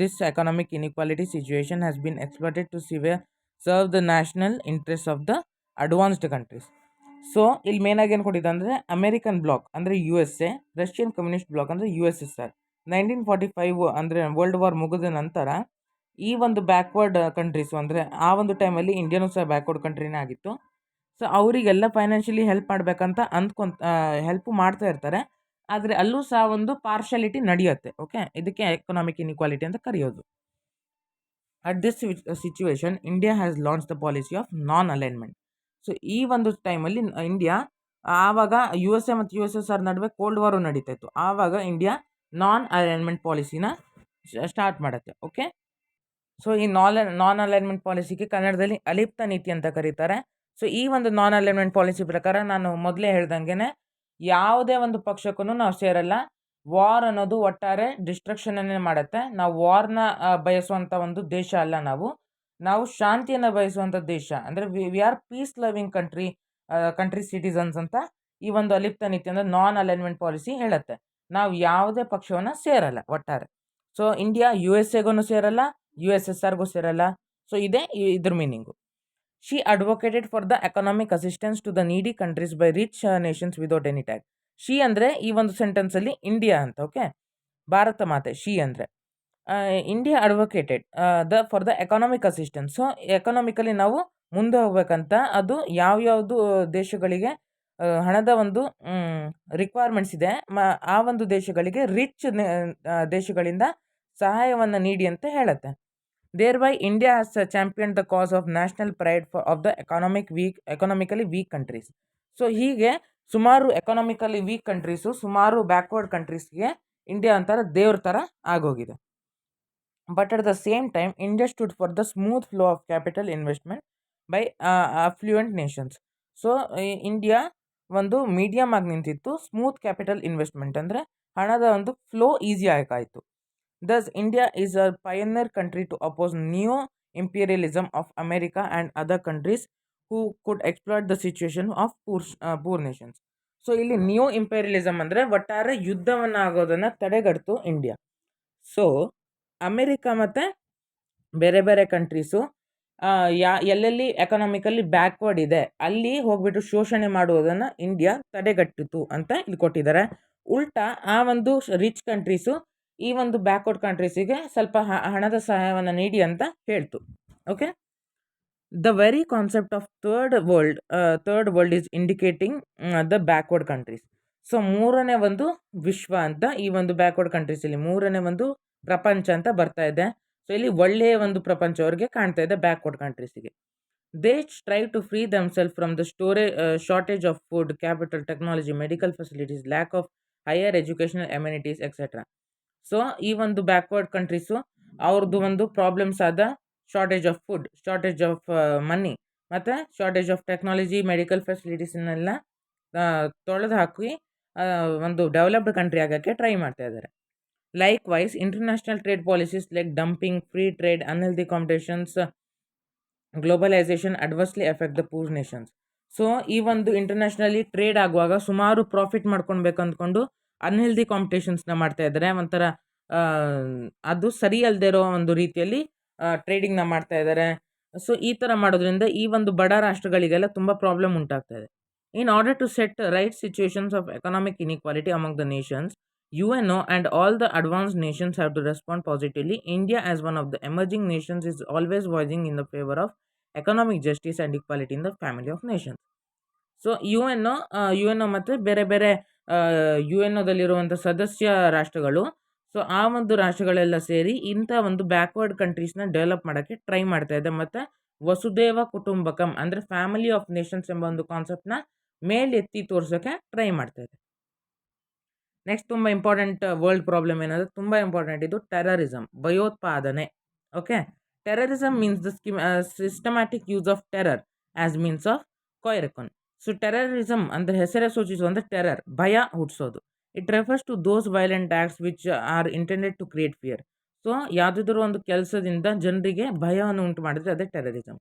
this economic inequality situation has been exploited to serve the national interests of the advanced countries. So ಇಲ್ಲಿ ಮೇನಾಗಿ ಏನು ಕೊಟ್ಟಿದ್ದೆ ಅಂದರೆ American block ಅಂದರೆ USA, Russian communist block ಅಂದರೆ USSR. 1945 ಅಂದರೆ world war ಮುಗಿದ ನಂತರ ಈ ಒಂದು ಬ್ಯಾಕ್ವರ್ಡ್ ಕಂಟ್ರೀಸು ಅಂದರೆ ಆ ಒಂದು ಟೈಮಲ್ಲಿ ಇಂಡಿಯಾನೂ ಸಹ ಬ್ಯಾಕ್ವರ್ಡ್ ಕಂಟ್ರಿನೇ ಆಗಿತ್ತು. ಸೊ ಅವರಿಗೆಲ್ಲ ಫೈನಾನ್ಷಿಯಲಿ ಹೆಲ್ಪ್ ಮಾಡಬೇಕಂತ ಹೆಲ್ಪ್ ಮಾಡ್ತಾ ಇರ್ತಾರೆ, ಆದರೆ ಅಲ್ಲೂ ಸಹ ಒಂದು ಪಾರ್ಶಾಲಿಟಿ ನಡೆಯುತ್ತೆ. ಓಕೆ, ಇದಕ್ಕೆ ಎಕನಾಮಿಕ್ ಇನ್ಇಕ್ವಾಲಿಟಿ ಅಂತ ಕರೆಯೋದು. At this situation India has launch the policy of non alignment. So ಈ ಒಂದು ಟೈಮಲ್ಲಿ ಇಂಡಿಯಾ ಆವಾಗ USA ಮತ್ತು USSR ನಡುವೆ ಕೋಲ್ಡ್ ವಾರು ನಡೀತಾ ಇತ್ತು. ಆವಾಗ ಇಂಡಿಯಾ ನಾನ್ ಅಲೈನ್ಮೆಂಟ್ ಪಾಲಿಸಿನ ಸ್ಟಾರ್ಟ್ ಮಾಡುತ್ತೆ. ಓಕೆ, ಸೊ ಈ ನಾನ್ ಅಲೈನ್ಮೆಂಟ್ ಪಾಲಿಸಿಗೆ ಕನ್ನಡದಲ್ಲಿ ಅಲಿಪ್ತ ನೀತಿ ಅಂತ ಕರೀತಾರೆ. ಸೊ ಈ ಒಂದು ನಾನ್ ಅಲೈನ್ಮೆಂಟ್ ಪಾಲಿಸಿ ಪ್ರಕಾರ ನಾನು ಮೊದಲೇ ಹೇಳ್ದಂಗೆ ಯಾವುದೇ ಒಂದು ಪಕ್ಷಕ್ಕೂ ನಾವು ಸೇರಲ್ಲ, ವಾರ್ ಅನ್ನೋದು ಒಟ್ಟಾರೆ ಡಿಸ್ಟ್ರಕ್ಷನನ್ನೇ ಮಾಡುತ್ತೆ. ನಾವು ವಾರ್ನ ಬಯಸುವಂಥ ಒಂದು ದೇಶ ಅಲ್ಲ ನಾವು. ನಾವು ಶಾಂತಿಯನ್ನು ಬಯಸುವಂಥ ದೇಶ. ಅಂದರೆ we are peace loving country citizens ಅಂತ ಈ ಒಂದು ಅಲಿಪ್ತ ನೀತಿ ಅಂದರೆ ನಾನ್ ಅಲೈನ್ಮೆಂಟ್ ಪಾಲಿಸಿ ಹೇಳುತ್ತೆ. ನಾವು ಯಾವುದೇ ಪಕ್ಷವನ್ನು ಸೇರಲ್ಲ ಒಟ್ಟಾರೆ. ಸೊ ಇಂಡಿಯಾ ಯು ಎಸ್ ಎಗೂ ಸೇರಲ್ಲ, ಯು ಎಸ್ ಎಸ್ ಆರ್ಗೂ ಸೇರಲ್ಲ. ಸೊ ಇದೇ ಇದ್ರ meaning. She advocated for the economic assistance to the needy countries by rich nations without any tax. She ಅಂದರೆ ಈ ಒಂದು ಸೆಂಟೆನ್ಸಲ್ಲಿ ಇಂಡಿಯಾ ಅಂತ, ಓಕೆ, ಭಾರತ ಮಾತೆ. ಶಿ ಅಂದರೆ India advocated for the economic assistance. So economically ನಾವು ಮುಂದೆ ಹೋಗ್ಬೇಕಂತ ಅದು ಯಾವ್ಯಾವುದು ದೇಶಗಳಿಗೆ ಹಣದ ಒಂದು ರಿಕ್ವೈರ್ಮೆಂಟ್ಸ್ ಇದೆ, ಆ ಒಂದು ದೇಶಗಳಿಗೆ ರಿಚ್ ದೇಶಗಳಿಂದ ಸಹಾಯವನ್ನು ನೀಡಿ ಅಂತ ಹೇಳುತ್ತೆ. Thereby, India has championed the cause of national pride of the economically weak countries. So ಹೀಗೆ ಸುಮಾರು ಎಕನಾಮಿಕಲಿ ವೀಕ್ ಕಂಟ್ರೀಸು, ಸುಮಾರು ಬ್ಯಾಕ್ವರ್ಡ್ ಕಂಟ್ರೀಸ್ಗೆ ಇಂಡಿಯಾ ಅಂತಾರೆ ದೇವ್ರ ಥರ ಆಗೋಗಿದೆ. But at the same time India stood for the smooth flow of capital investment by affluent nations. So India ಒಂದು medium ಆಗಿ ನಿಂತಿತ್ತು. ಸ್ಮೂತ್ ಕ್ಯಾಪಿಟಲ್ ಇನ್ವೆಸ್ಟ್ಮೆಂಟ್ ಅಂದರೆ ಹಣದ ಒಂದು ಫ್ಲೋ ಈಸಿ ಆಯಿತು. Thus, India is a pioneer country to oppose neo-imperialism of America and other countries who could exploit the situation of poor nations. So ಇಲ್ಲಿ new imperialism ಅಂದರೆ ಒಟ್ಟಾರೆ ಯುದ್ಧವನ್ನು ಆಗೋದನ್ನು ತಡೆಗಟ್ತು ಇಂಡಿಯಾ. ಸೊ ಅಮೆರಿಕ ಮತ್ತು ಬೇರೆ ಬೇರೆ ಕಂಟ್ರೀಸು ಎಲ್ಲೆಲ್ಲಿ ಎಕನಾಮಿಕಲಿ ಬ್ಯಾಕ್ವರ್ಡ್ ಇದೆ ಅಲ್ಲಿ ಹೋಗ್ಬಿಟ್ಟು ಶೋಷಣೆ ಮಾಡುವುದನ್ನು ಇಂಡಿಯಾ ತಡೆಗಟ್ಟಿತು ಅಂತ ಇಲ್ಲಿ ಕೊಟ್ಟಿದ್ದಾರೆ. ಉಲ್ಟಾ ಆ ಒಂದು ರಿಚ್ ಕಂಟ್ರೀಸು ಈ ಒಂದು ಬ್ಯಾಕ್ವರ್ಡ್ ಕಂಟ್ರೀಸಿಗೆ ಸ್ವಲ್ಪ ಹಣದ ಸಹಾಯವನ್ನು ನೀಡಿ ಅಂತ ಹೇಳ್ತು. Okay, the very concept of third world is indicating the backward countries. So ಮೂರನೇ ಒಂದು ವಿಶ್ವ ಅಂತ ಈ ಒಂದು ಬ್ಯಾಕ್ವರ್ಡ್ ಕಂಟ್ರೀಸಲ್ಲಿ ಮೂರನೇ ಒಂದು ಪ್ರಪಂಚ ಅಂತ ಬರ್ತಾ ಇದೆ. ಸೊ ಇಲ್ಲಿ ಒಳ್ಳೆಯ ಒಂದು ಪ್ರಪಂಚ ಅವ್ರಿಗೆ ಕಾಣ್ತಾ ಇದೆ ಬ್ಯಾಕ್ವರ್ಡ್ ಕಂಟ್ರೀಸಿಗೆ. They try to free themselves from the shortage of food, capital, technology, medical facilities, lack of higher educational amenities etcetera. So ಈ ಒಂದು ಬ್ಯಾಕ್ವರ್ಡ್ ಕಂಟ್ರೀಸು ಅವ್ರದ್ದು ಒಂದು ಪ್ರಾಬ್ಲಮ್ಸ್ ಆದ shortage of food, shortage of money ಮತ್ತು shortage of technology, medical ಫೆಸಿಲಿಟೀಸನ್ನೆಲ್ಲ ತೊಳೆದು ಹಾಕಿ ಒಂದು ಡೆವಲಪ್ಡ್ ಕಂಟ್ರಿ ಆಗೋಕ್ಕೆ ಟ್ರೈ ಮಾಡ್ತಾ ಇದ್ದಾರೆ. Likewise international trade policies like dumping, free trade, unhealthy competitions, globalisation adversely effect the poor Nations. So ಈ ಒಂದು ಇಂಟರ್ನ್ಯಾಷನಲಿ ಟ್ರೇಡ್ ಆಗುವಾಗ ಸುಮಾರು ಪ್ರಾಫಿಟ್ ಮಾಡ್ಕೊಳ್ಬೇಕು ಅಂದ್ಕೊಂಡು ಅನ್ಹೆಲ್ದಿ ಕಾಂಪಿಟೇಷನ್ಸ್ನ ಮಾಡ್ತಾ ಇದ್ದಾರೆ. ಒಂಥರ ಅದು ಸರಿ ಅಲ್ಲದೆ ಇರೋ ಒಂದು ರೀತಿಯಲ್ಲಿ ಟ್ರೇಡಿಂಗ್ನ ಮಾಡ್ತಾ ಇದ್ದಾರೆ. ಸೊ ಈ ಥರ ಮಾಡೋದ್ರಿಂದ ಈ ಒಂದು ಬಡ ರಾಷ್ಟ್ರಗಳಿಗೆಲ್ಲ ತುಂಬ ಪ್ರಾಬ್ಲಮ್ ಉಂಟಾಗ್ತಾ ಇದೆ. In order to set right situations of economic inequality among the nations, UNO and all the advanced nations have to respond positively. India, as one of the emerging nations, is always voicing in the favor of economic justice and equality in the family of nations. So UNO ಮತ್ತು ಬೇರೆ ಬೇರೆ UNOದಲ್ಲಿರುವಂಥ ಸದಸ್ಯ ರಾಷ್ಟ್ರಗಳು, so ಆ ಒಂದು ರಾಷ್ಟ್ರಗಳೆಲ್ಲ ಸೇರಿ ಇಂಥ ಒಂದು ಬ್ಯಾಕ್ವರ್ಡ್ ಕಂಟ್ರೀಸ್ನ ಡೆವಲಪ್ ಮಾಡೋಕ್ಕೆ ಟ್ರೈ ಮಾಡ್ತಾ ಇದೆ. ಮತ್ತು ವಸುದೇವ ಕುಟುಂಬಕಂ ಅಂದರೆ ಫ್ಯಾಮಿಲಿ ಆಫ್ ನೇಷನ್ಸ್ ಎಂಬ ಒಂದು ಕಾನ್ಸೆಪ್ಟ್ನ ಮೇಲೆತ್ತಿ ತೋರಿಸೋಕ್ಕೆ ಟ್ರೈ ಮಾಡ್ತಾ ಇದೆ. ನೆಕ್ಸ್ಟ್ ತುಂಬ ಇಂಪಾರ್ಟೆಂಟ್ ವರ್ಲ್ಡ್ ಪ್ರಾಬ್ಲಮ್ ಏನಂದರೆ ತುಂಬ ಇಂಪಾರ್ಟೆಂಟ್ ಇದು ಟೆರರಿಸಮ್, ಭಯೋತ್ಪಾದನೆ. Okay, terrorism means the systematic use of terror as means of coercion. So terrorism ಅಂದರೆ ಹೆಸರೇ ಸೂಚಿಸುವಂಥ ಟೆರರ್, ಭಯ ಹುಟ್ಟಿಸೋದು. It refers to those violent acts which are intended to create fear. So ಯಾವುದಾದ್ರೂ ಒಂದು ಕೆಲಸದಿಂದ ಜನರಿಗೆ ಭಯವನ್ನು ಉಂಟು ಮಾಡಿದರೆ ಅದೇ terrorism.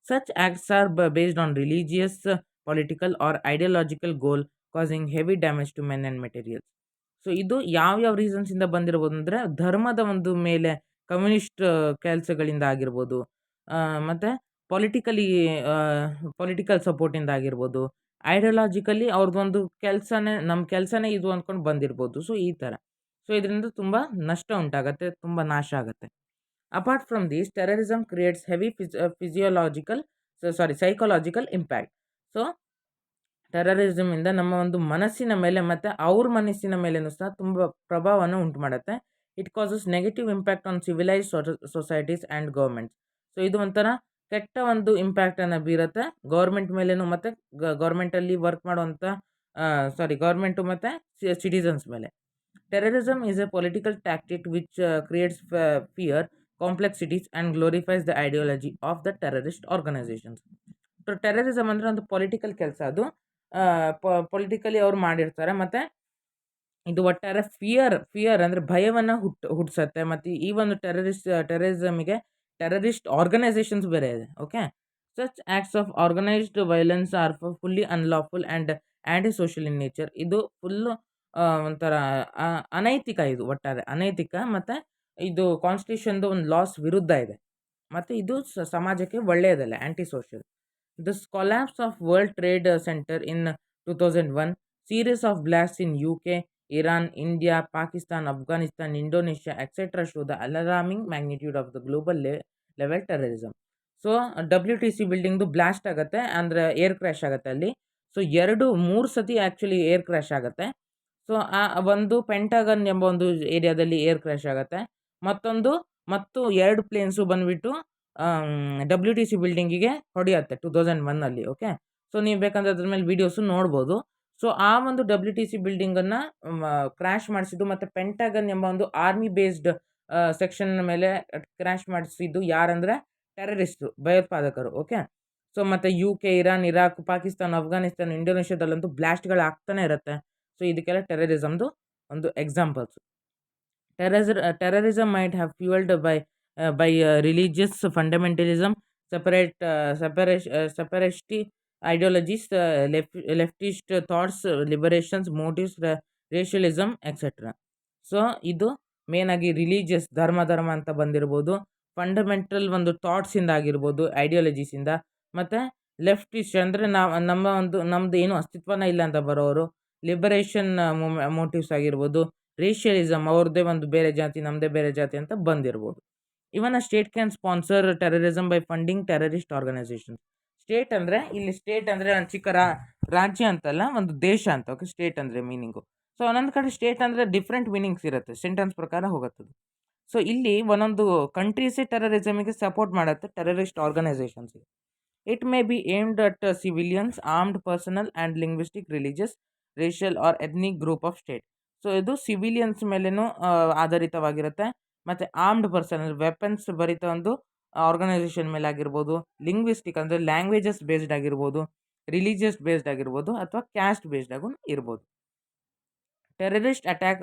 Such acts are based on religious, political or ideological goal causing heavy damage to men and materials. So ಇದು ಯಾವ್ಯಾವ ರೀಸನ್ಸಿಂದ ಬಂದಿರ್ಬೋದು ಅಂದರೆ ಧರ್ಮದ ಒಂದು ಮೇಲೆ ಕಮ್ಯುನಿಸ್ಟ್ ಕೆಲಸಗಳಿಂದ ಆಗಿರ್ಬೋದು, ಮತ್ತು ಪೊಲಿಟಿಕಲ್ ಸಪೋರ್ಟಿಂದ ಆಗಿರ್ಬೋದು, ಐಡಿಯಾಲಜಿಕಲಿ ಅವ್ರದ್ದೊಂದು ನಮ್ಮ ಕೆಲಸನೇ ಇದು ಅಂದ್ಕೊಂಡು ಬಂದಿರ್ಬೋದು. ಸೊ ಈ ಥರ. ಸೊ ಇದರಿಂದ ತುಂಬ ನಷ್ಟ ಉಂಟಾಗತ್ತೆ, ತುಂಬ ನಾಶ ಆಗುತ್ತೆ. Apart from these, terrorism creates heavy psychological impact. So ಟೆರರಿಸಮಿಂದ ನಮ್ಮ ಒಂದು ಮನಸ್ಸಿನ ಮೇಲೆ ಮತ್ತು ಅವ್ರ ಮನಸ್ಸಿನ ಮೇಲೇನೂ ಸಹ ತುಂಬ ಪ್ರಭಾವವನ್ನು ಉಂಟು ಮಾಡುತ್ತೆ. It causes negative impact on civilise societies and governments. So ಇದು ಒಂಥರ ಕೆಟ್ಟ ಒಂದು ಇಂಪ್ಯಾಕ್ಟನ್ನು ಬೀರುತ್ತೆ ಗೌರ್ಮೆಂಟ್ ಮೇಲೇನು ಮತ್ತು ಗೌರ್ಮೆಂಟಲ್ಲಿ ವರ್ಕ್ ಮಾಡುವಂಥ ಗೌರ್ಮೆಂಟು ಮತ್ತು ಸಿಟಿಸನ್ಸ್ ಮೇಲೆ. Terrorism is a political tactic which creates fear, complexities and glorifies the ideology of the terrorist organisations. So terrorism ಅಂದರೆ ಒಂದು ಪೊಲಿಟಿಕಲ್ ಕೆಲಸ, ಅದು ಪೊಲಿಟಿಕಲಿ ಅವ್ರು ಮಾಡಿರ್ತಾರೆ ಮತ್ತು ಇದು ಒಟ್ಟಾರೆ ಫಿಯರ್ ಅಂದರೆ ಭಯವನ್ನು ಹುಟ್ಟಿಸುತ್ತೆ. ಮತ್ತು ಈ ಒಂದು ಟೆರರಿಸಮಿಗೆ ಟೆರರಿಸ್ಟ್ ಆರ್ಗನೈಸೇಷನ್ಸ್ ಬೇರೆ ಇದೆ. Okay, such acts of organised violence R fully unlawful and anti social in nature. ಇದು ಫುಲ್ಲು ಒಂಥರ ಅನೈತಿಕ, ಇದು ಒಟ್ಟಾರೆ ಅನೈತಿಕ, ಮತ್ತು ಇದು ಕಾನ್ಸ್ಟಿಟ್ಯೂಷನ್ದು ಒಂದು ಲಾಸ್ ವಿರುದ್ಧ ಇದೆ, ಮತ್ತು ಇದು ಸಮಾಜಕ್ಕೆ ಒಳ್ಳೆಯದಲ್ಲ, anti social. This collapse of world trade centre in 2001, series of blasts in UK, Iran, India, Pakistan, Afghanistan, Indonesia, etc. show the alarming magnitude of the global level terrorism. So WTC ಬಿಲ್ಡಿಂಗ್ದು blast ಆಗುತ್ತೆ, ಅಂದರೆ air crash ಆಗುತ್ತೆ ಅಲ್ಲಿ. So 2-3 ಸತಿ actually air crash ಆಗುತ್ತೆ. So ಆ ಒಂದು pentagon ಎಂಬ ಒಂದು ಏರಿಯಾದಲ್ಲಿ ಏರ್ ಕ್ರ್ಯಾಶ್ ಆಗುತ್ತೆ. ಮತ್ತು 2 ಪ್ಲೇನ್ಸು ಬಂದುಬಿಟ್ಟು WTC ಬಿಲ್ಡಿಂಗಿಗೆ ಹೊಡೆಯುತ್ತೆ 2001ಅಲ್ಲಿ. ಓಕೆ, ಸೊ ನೀವು ಬೇಕಂದ್ರೆ ಅದ್ರ ಮೇಲೆ ವೀಡಿಯೋಸು ನೋಡ್ಬೋದು. ಸೊ ಆ ಒಂದು WTC ಬಿಲ್ಡಿಂಗನ್ನು ಕ್ರ್ಯಾಶ್ ಮಾಡಿಸಿದ್ದು ಮತ್ತು ಪೆಂಟಗನ್ ಎಂಬ ಒಂದು ಆರ್ಮಿ ಬೇಸ್ಡ್ ಸೆಕ್ಷನ್ ಮೇಲೆ ಕ್ರ್ಯಾಶ್ ಮಾಡಿಸಿದ್ದು ಯಾರಂದರೆ ಟೆರರಿಸ್ಟು, ಭಯೋತ್ಪಾದಕರು. ಓಕೆ, ಸೊ ಮತ್ತು UK, Iran, Iraq, Pakistan, Afghanistan, ಇಂಡೋನೇಷ್ಯಾದಲ್ಲಂತೂ ಬ್ಲಾಸ್ಟ್ಗಳು ಆಗ್ತಾನೆ ಇರುತ್ತೆ. ಸೊ ಇದಕ್ಕೆಲ್ಲ ಟೆರರಿಸಮ್ದು ಒಂದು examples. Terrorism might have fueled by religious fundamentalism, separatist ideologies, leftist thoughts, liberations, motives, racialism, etc. So ಇದು ಮೇನ್ ಆಗಿ ರಿಲಿಜಿಯಸ್ ಧರ್ಮ ಅಂತ ಬಂದಿರ್ಬೋದು, ಫಂಡಮೆಂಟಲ್ ಒಂದು ಥಾಟ್ಸಿಂದ ಆಗಿರ್ಬೋದು, ಐಡಿಯಾಲಜೀಸಿಂದ, ಮತ್ತು ಲೆಫ್ಟಿಸ್ಟ್ ಅಂದರೆ ನಮ್ಮದು ಏನು ಅಸ್ತಿತ್ವನೇ ಇಲ್ಲ ಅಂತ ಬರೋರು, ಲಿಬರೇಷನ್ ಮೋಟಿವ್ಸ್ ಆಗಿರ್ಬೋದು, ರೇಷಿಯಲಿಸಮ್, ಅವ್ರದ್ದೇ ಒಂದು ಬೇರೆ ಜಾತಿ ನಮ್ಮದೇ ಬೇರೆ ಜಾತಿ ಅಂತ ಬಂದಿರ್ಬೋದು. Even a state can sponsor terrorism by funding terrorist organisation. State ಅಂದರೆ ಇಲ್ಲಿ ಸ್ಟೇಟ್ ಅಂದರೆ ಒಂದು ಚಿಕ್ಕ ರಾಜ್ಯ ಅಂತಲ್ಲ, ಒಂದು ದೇಶ ಅಂತ. ಓಕೆ, ಸ್ಟೇಟ್ ಅಂದರೆ ಮೀನಿಂಗು. ಸೊ ಒಂದೊಂದು ಕಡೆ ಸ್ಟೇಟ್ ಅಂದರೆ ಡಿಫ್ರೆಂಟ್ ಮೀನಿಂಗ್ಸ್ ಇರುತ್ತೆ, ಸೆಂಟೆನ್ಸ್ ಪ್ರಕಾರ ಹೋಗುತ್ತದೆ. ಸೊ ಇಲ್ಲಿ ಒಂದೊಂದು ಕಂಟ್ರೀಸೇ ಟೆರರಿಸಮಿಗೆ ಸಪೋರ್ಟ್ ಮಾಡುತ್ತೆ, ಟೆರರಿಸ್ಟ್ ಆರ್ಗನೈಸೇಷನ್ಸ್ಗೆ. It may be aimed at civilians, armed personnel and linguistic, religious, racial or ethnic group of state. So ಇದು ಸಿವಿಲಿಯನ್ಸ್ ಮೇಲೇನೂ ಆಧಾರಿತವಾಗಿರುತ್ತೆ, ಮತ್ತು ಆರ್ಮ್ಡ್ ಪರ್ಸನಲ್ ವೆಪನ್ಸ್ ಭರಿತ ಒಂದು ಆರ್ಗನೈಸೇಷನ್ ಮೇಲೆ ಆಗಿರ್ಬೋದು, ಲಿಂಗ್ವಿಸ್ಟಿಕ್ ಅಂದರೆ ಲ್ಯಾಂಗ್ವೇಜಸ್ ಬೇಸ್ಡ್ ಆಗಿರ್ಬೋದು, ರಿಲಿಜಿಯಸ್ ಬೇಸ್ಡ್ ಆಗಿರ್ಬೋದು, ಅಥವಾ ಕ್ಯಾಸ್ಟ್ ಬೇಸ್ಡ್ ಆಗು ಇರ್ಬೋದು. Terrorist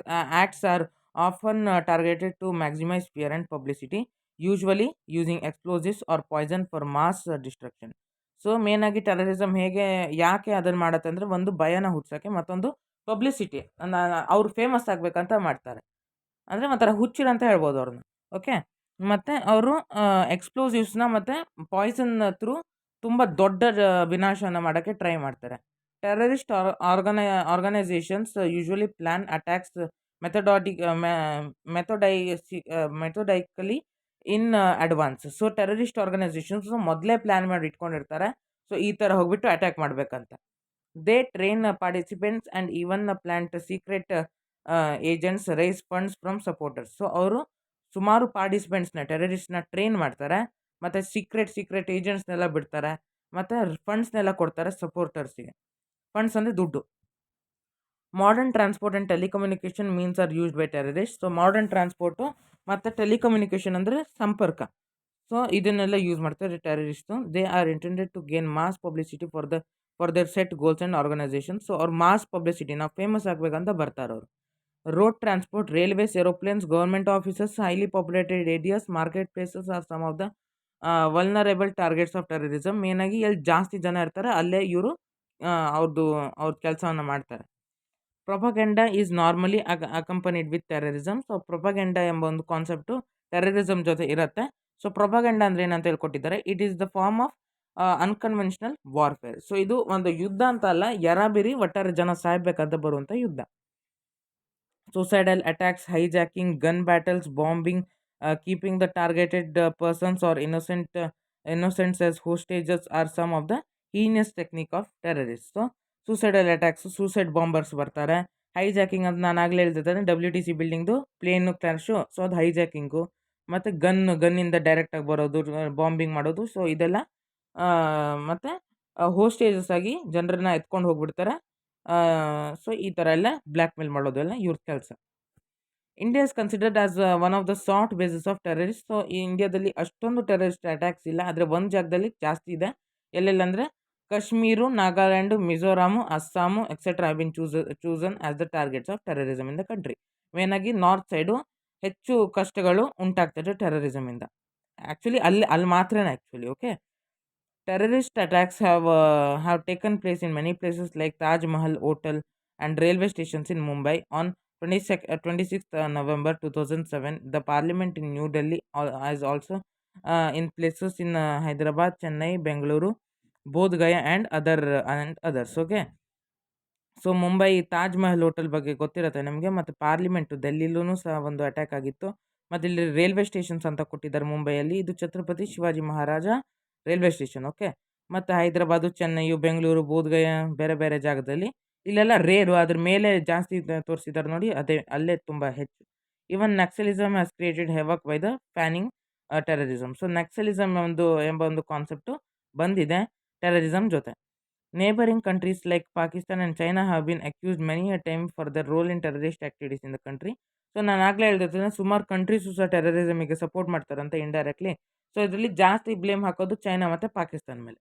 acts are often targeted to maximize fear and publicity, usually using explosives or poison for mass destruction. So main ಆಗಿ ಟೆರರಿಸಮ್ ಯಾಕೆ ಅದನ್ನು ಮಾಡುತ್ತೆ ಅಂದರೆ, ಒಂದು ಭಯನ ಹುಟ್ಸೋಕ್ಕೆ, ಮತ್ತೊಂದು ಪಬ್ಲಿಸಿಟಿ, ಅವ್ರು ಫೇಮಸ್ ಆಗಬೇಕಂತ ಮಾಡ್ತಾರೆ. ಅಂದರೆ ಒಂಥರ ಹುಚ್ಚಿರ ಅಂತ ಹೇಳ್ಬೋದು ಅವ್ರನ್ನ. ಓಕೆ, ಮತ್ತು ಅವರು ಎಕ್ಸ್ಪ್ಲೋಸಿವ್ಸ್ನ ಮತ್ತು ಪಾಯ್ಸನ್ ಥ್ರೂ ತುಂಬ ದೊಡ್ಡ ವಿನಾಶನ ಮಾಡೋಕ್ಕೆ ಟ್ರೈ ಮಾಡ್ತಾರೆ. Terrorist organizations usually plan attacks methodically in advance. So terrorist organisations ಮೊದಲೇ ಪ್ಲ್ಯಾನ್ ಮಾಡಿ ಇಟ್ಕೊಂಡಿರ್ತಾರೆ, ಸೊ ಈ ಥರ ಹೋಗ್ಬಿಟ್ಟು ಅಟ್ಯಾಕ್ ಮಾಡಬೇಕಂತ. They train participants and even plant secret agents raise funds from supporters. So ಅವರು ಸುಮಾರು ಪಾರ್ಟಿಸಿಪೆಂಟ್ಸ್ನ ಟೆರರಿಸ್ಟ್ನ ಟ್ರೈನ್ ಮಾಡ್ತಾರೆ, ಮತ್ತು ಸೀಕ್ರೆಟ್ ಏಜೆಂಟ್ಸ್ನೆಲ್ಲ ಬಿಡ್ತಾರೆ, ಮತ್ತು ಫಂಡ್ಸ್ನೆಲ್ಲ ಕೊಡ್ತಾರೆ ಸಪೋರ್ಟರ್ಸಿಗೆ. ಫಂಡ್ಸ್ ಅಂದರೆ ದುಡ್ಡು. Modern transport and telecommunication means are used by terrorist. So modern transport ಮತ್ತು ಟೆಲಿಕಮ್ಯುನಿಕೇಷನ್ ಅಂದರೆ ಸಂಪರ್ಕ. ಸೊ ಇದನ್ನೆಲ್ಲ ಯೂಸ್ ಮಾಡ್ತಾರೆ terrorist. They are intended to gain mass publicity for their set goals and organisation. So ಅವ್ರು mass publicity, ನಾವು famous ಆಗಬೇಕಂತ ಬರ್ತಾರೆ ಅವರು. Road transport, railways, aeroplanes, government offices, highly populated areas, market places are some of the vulnerable targets of terrorism. ಮೇನಾಗಿ ಎಲ್ಲಿ ಜಾಸ್ತಿ ಜನ ಇರ್ತಾರೆ ಅಲ್ಲೇ ಇವರು ಅವ್ರ ಕೆಲಸವನ್ನು ಮಾಡ್ತಾರೆ. Propaganda is normally accompanied with terrorism. So propaganda ಎಂಬ ಒಂದು ಕಾನ್ಸೆಪ್ಟು ಟೆರರಿಸಮ್ ಜೊತೆ ಇರುತ್ತೆ. ಸೊ ಪ್ರೊಪಗೆಂಡಾ ಅಂದರೆ ಏನಂತ ಹೇಳ್ಕೊಟ್ಟಿದ್ದಾರೆ, it is the form of unconventional warfare. So ಇದು ಒಂದು ಯುದ್ಧ ಅಂತ ಅಲ್ಲ, ಯರಾಬಿರಿ ಒಟ್ಟಾರೆ ಜನ ಸಾಯ್ಬೇಕಂತ ಬರುವಂಥ ಯುದ್ಧ. Suicidal attacks, hijacking, gun battles, bombing, keeping the targeted persons or innocents as hostages are some of the heinous technique of terrorists. So suicidal attacks, suicide bombers ಬರ್ತಾರೆ. ಹೈಜಾಕಿಂಗ್ ಅಂತ ನಾನು ಆಗಲೇ ಹೇಳ್ತಿದ್ದೇನೆ, WTC ಬಿಲ್ಡಿಂಗ್ದು ಪ್ಲೇನು ಕ್ರ್ಯಾಶು, ಸೊ ಅದು ಹೈಜಾಕಿಂಗು. ಮತ್ತು ಗನ್ನಿಂದ ಡೈರೆಕ್ಟಾಗಿ ಬರೋದು, bombing ಮಾಡೋದು. So ಇದೆಲ್ಲ ಮತ್ತು ಹೋಸ್ಟೇಜಸ್ ಆಗಿ ಜನರನ್ನ ಎತ್ಕೊಂಡು ಹೋಗ್ಬಿಡ್ತಾರೆ. ಸೊ ಈ ಥರ ಎಲ್ಲ ಬ್ಲ್ಯಾಕ್ ಮೇಲ್ ಮಾಡೋದೆಲ್ಲ ಇವ್ರ ಕೆಲಸ. India is considered as one of the soft basis of terrorist. So ಈ ಇಂಡಿಯಾದಲ್ಲಿ ಅಷ್ಟೊಂದು ಟೆರರಿಸ್ಟ್ ಅಟ್ಯಾಕ್ಸ್ ಇಲ್ಲ, ಆದರೆ ಒಂದು ಜಾಗದಲ್ಲಿ ಜಾಸ್ತಿ ಇದೆ. ಎಲ್ಲೆಲ್ಲಂದರೆ Kashmiru, Nagaland, Mizoram, Assam, etc. have been chosen as the targets of terrorism in the country. ಮೇನಾಗಿ ನಾರ್ತ್ ಸೈಡು ಹೆಚ್ಚು ಕಷ್ಟಗಳು ಉಂಟಾಗ್ತದೆ ಟೆರರಿಸಮ್ ಇಂದ. ಆ್ಯಕ್ಚುಲಿ ಅಲ್ಲಿ ಮಾತ್ರನೇ actually okay. Terrorist attacks have taken place in many places like Taj Mahal Hotel and railway stations in Mumbai on 26th November 2007. The parliament in New Delhi has also in places in Hyderabad, Chennai, Bengaluru, Bodh Gaya and others. Okay. So Mumbai Taj Mahal hotel ಬಗ್ಗೆ ಗೊತ್ತಿರುತ್ತೆ ನಮಗೆ. ಮತ್ತು parliament ಡೆಲ್ಲಿಲೂ ಸಹ ಒಂದು attack ಆಗಿತ್ತು. ಮತ್ತು ಇಲ್ಲಿ railway stations ಅಂತ ಕೊಟ್ಟಿದ್ದಾರೆ ಮುಂಬೈಯಲ್ಲಿ. ಇದು ಛತ್ರಪತಿ ಶಿವಾಜಿ ಮಹಾರಾಜ ರೈಲ್ವೆ ಸ್ಟೇಷನ್ ಓಕೆ. ಮತ್ತು ಹೈದರಾಬಾದು, ಚೆನ್ನೈಯು, ಬೆಂಗಳೂರು, ಬೋಧ್ಗಯ ಬೇರೆ ಬೇರೆ ಜಾಗದಲ್ಲಿ ಇಲ್ಲೆಲ್ಲ ರೇರು. ಅದ್ರ ಮೇಲೆ ಜಾಸ್ತಿ ತೋರಿಸಿದ್ದಾರೆ ನೋಡಿ, ಅಲ್ಲೇ ತುಂಬ ಹೆಚ್ಚು. Even Naxalism has created havoc by the panning terrorism. So Naxalism ಎಂಬ ಒಂದು ಕಾನ್ಸೆಪ್ಟು ಬಂದಿದೆ ಟೆರರಿಸಮ್ ಜೊತೆ. Neighboring countries like Pakistan and China have been accused many a time for their role in terrorist activities in the country. So ನಾನು ಆಗಲೇ ಹೇಳ್ತಿರ್ತೀನಿ, ಸುಮಾರು countries ಸಹ ಟೆರರಿಸಮಿಗೆ ಸಪೋರ್ಟ್ ಮಾಡ್ತಾರಂತೆ ಇಂಡೈರೆಕ್ಟ್ಲಿ. ಸೊ ಇದರಲ್ಲಿ ಜಾಸ್ತಿ ಬ್ಲೇಮ್ ಹಾಕೋದು ಚೈನಾ ಮತ್ತು ಪಾಕಿಸ್ತಾನ ಮೇಲೆ.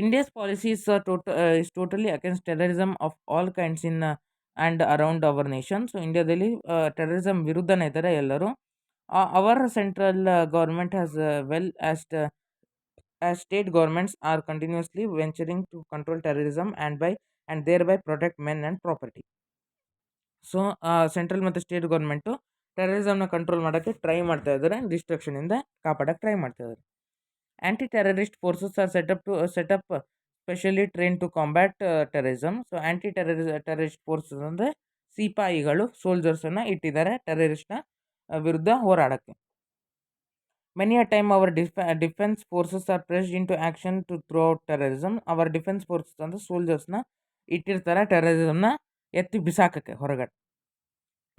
India's policy is totally against terrorism of all kinds in and around our nation. So ಇಂಡಿಯಾದಲ್ಲಿ ಟೆರರಿಸಮ್ ವಿರುದ್ಧನೇ ಇದ್ದಾರೆ ಎಲ್ಲರೂ. Our central government has well as state governments are continuously venturing to control terrorism and thereby protect men and property. So central ಮತ್ತು state government ಟೆರರಿಸಮ್ನ control ಮಾಡೋಕ್ಕೆ try ಮಾಡ್ತಾ ಇದ್ದಾರೆ, ಡಿಸ್ಟ್ರಕ್ಷನಿಂದ ಕಾಪಾಡೋಕ್ಕೆ ಟ್ರೈ ಮಾಡ್ತಾ ಇದ್ದಾರೆ. Anti terrorist forces are set up specially train to combat terrorism. So anti terrorist forces ಅಂದರೆ ಸಿಪಾಯಿಗಳು, ಸೋಲ್ಜರ್ಸನ್ನು ಇಟ್ಟಿದ್ದಾರೆ ಟೆರರಿಸ್ಟ್ನ ವಿರುದ್ಧ ಹೋರಾಡೋಕ್ಕೆ. Many a time our defense forces are pressed into action to throw out terrorism. Our defense forces ಅಂದರೆ ಸೋಲ್ಜರ್ಸ್ನ ಇಟ್ಟಿರ್ತಾರೆ ಟೆರರಿಸಮ್ನ ಎತ್ತಿ ಬಿಸಾಕಕ್ಕೆ ಹೊರಗಡೆ.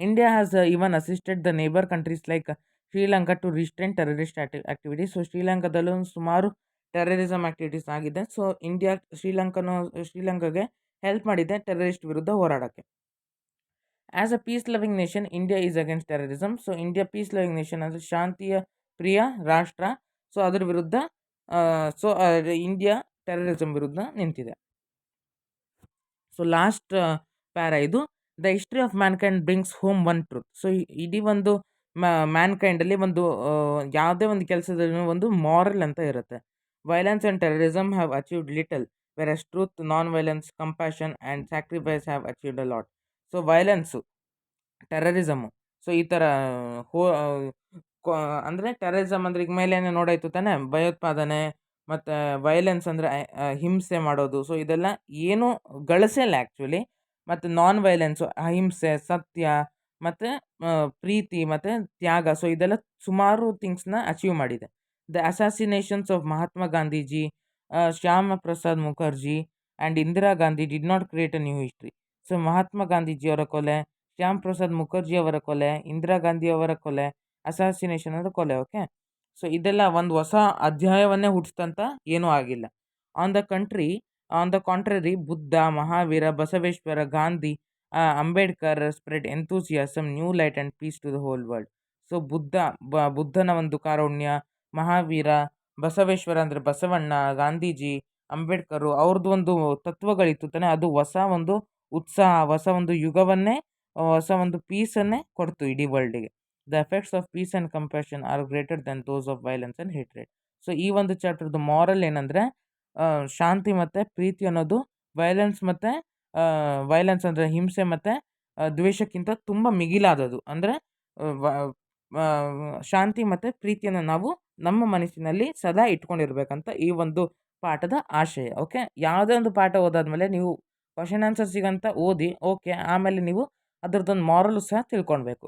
India has even assisted the neighbour countries like Sri Lanka to restrain terrorist activities. So ಶ್ರೀಲಂಕಾದಲ್ಲೂ ಸುಮಾರು ಟೆರರಿಸಮ್ ಆಕ್ಟಿವಿಟೀಸ್ ಆಗಿದೆ. So India ಶ್ರೀಲಂಕಾಗೆ help ಮಾಡಿದೆ ಟೆರರಿಸ್ಟ್ ವಿರುದ್ಧ ಹೋರಾಡೋಕ್ಕೆ. As a peace loving nation India is against terrorism. So India peace loving nation ಅಂದರೆ ಶಾಂತಿಯ ಪ್ರಿಯ ರಾಷ್ಟ್ರ. ಸೊ ಅದ್ರ ವಿರುದ್ಧ ಇಂಡಿಯಾ ಟೆರರಿಸಮ್ ವಿರುದ್ಧ ನಿಂತಿದೆ. ಸೊ ಲಾಸ್ಟ್ ಪ್ಯಾರಾ ಇದು. The history of Mankind brings home one truth. So ಇಡೀ ಒಂದು ಮ್ಯಾನ್ಕೈಂಡಲ್ಲಿ ಒಂದು ಯಾವುದೇ ಒಂದು ಕೆಲಸದಲ್ಲಿ ಒಂದು ಮಾರಲ್ ಅಂತ ಇರುತ್ತೆ. Violence and terrorism have achieved little, versus truth, non violence, compassion and sacrifice have achieved a lot. So violence, terrorism, so ಈ ಥರ ಅಂದರೆ ಟೆರರಿಸಮ್ ಅಂದರೆ ಈಗ ಮೇಲೇನೆ ನೋಡಾಯ್ತು ತಾನೆ, ಭಯೋತ್ಪಾದನೆ ಮತ್ತು ವೈಲೆನ್ಸ್ ಅಂದರೆ ಹಿಂಸೆ ಮಾಡೋದು. ಸೊ ಇದೆಲ್ಲ ಏನೂ ಗಳಿಸಿಲ್ಲ ಆ್ಯಕ್ಚುಲಿ. ಮತ್ತು ನಾನ್ ವೈಲೆನ್ಸು, ಅಹಿಂಸೆ, ಸತ್ಯ ಮತ್ತು ಪ್ರೀತಿ ಮತ್ತು ತ್ಯಾಗ. ಸೊ ಇದೆಲ್ಲ ಸುಮಾರು ಥಿಂಗ್ಸ್ನ ಅಚೀವ್ ಮಾಡಿದೆ. The assassinations of Mahatma Gandhiji, Shyama Prasad Mukherjee and Indira Gandhi did not create a new history. So Mahatma ಗಾಂಧೀಜಿಯವರ ಕೊಲೆ, ಶ್ಯಾಮ್ ಪ್ರಸಾದ್ ಮುಖರ್ಜಿಯವರ ಕೊಲೆ, ಇಂದಿರಾ ಗಾಂಧಿಯವರ ಕೊಲೆ, ಅಸಾಸಿನೇಷನ್ ಅಂದರೆ ಕೊಲೆ ಓಕೆ. ಸೊ ಇದೆಲ್ಲ ಒಂದು ಹೊಸ ಅಧ್ಯಾಯವನ್ನೇ ಹುಟ್ಟಿಸ್ತಂತ ಏನೂ ಆಗಿಲ್ಲ. On the contrary Buddha, Mahavira, Basaveshwara, Gandhi, Ambedkar spread enthusiasm, new light and peace to the whole world. So ಬುದ್ಧನ ಒಂದು ಕಾರುಣ್ಯ, ಮಹಾವೀರ, ಬಸವೇಶ್ವರ ಅಂದರೆ ಬಸವಣ್ಣ, ಗಾಂಧೀಜಿ, ಅಂಬೇಡ್ಕರು ಅವ್ರದ್ದು ಒಂದು ತತ್ವಗಳಿತ್ತು ತಾನೆ, ಅದು ಹೊಸ ಒಂದು ಉತ್ಸಾಹ, ಹೊಸ ಒಂದು ಯುಗವನ್ನೇ, ಹೊಸ ಒಂದು ಪೀಸನ್ನೇ ಕೊಡ್ತು ಇಡೀ ವರ್ಲ್ಡಿಗೆ. The effects of peace and compassion are greater than those of violence and hatred. So ಈ ಒಂದು ಚಾಪ್ಟರ್ದು ಮಾರಲ್ ಏನಂದರೆ, ಶಾಂತಿ ಮತ್ತು ಪ್ರೀತಿ ಅನ್ನೋದು ವೈಲೆನ್ಸ್ ಅಂದರೆ ಹಿಂಸೆ ಮತ್ತು ದ್ವೇಷಕ್ಕಿಂತ ತುಂಬ ಮಿಗಿಲಾದದು. ಅಂದರೆ ಶಾಂತಿ ಮತ್ತು ಪ್ರೀತಿಯನ್ನು ನಾವು ನಮ್ಮ ಮನಸ್ಸಿನಲ್ಲಿ ಸದಾ ಇಟ್ಕೊಂಡಿರ್ಬೇಕಂತ ಈ ಒಂದು ಪಾಠದ ಆಶಯ ಓಕೆ. ಯಾವುದೇ ಒಂದು ಪಾಠ ಓದಾದ್ಮೇಲೆ ನೀವು ಕ್ವಶನ್ ಆನ್ಸರ್ ಸಿಗಂತ ಓದಿ ಓಕೆ, ಆಮೇಲೆ ನೀವು ಅದರದ್ದೊಂದು ಮಾರಲು ಸಹ ತಿಳ್ಕೊಳ್ಬೇಕು.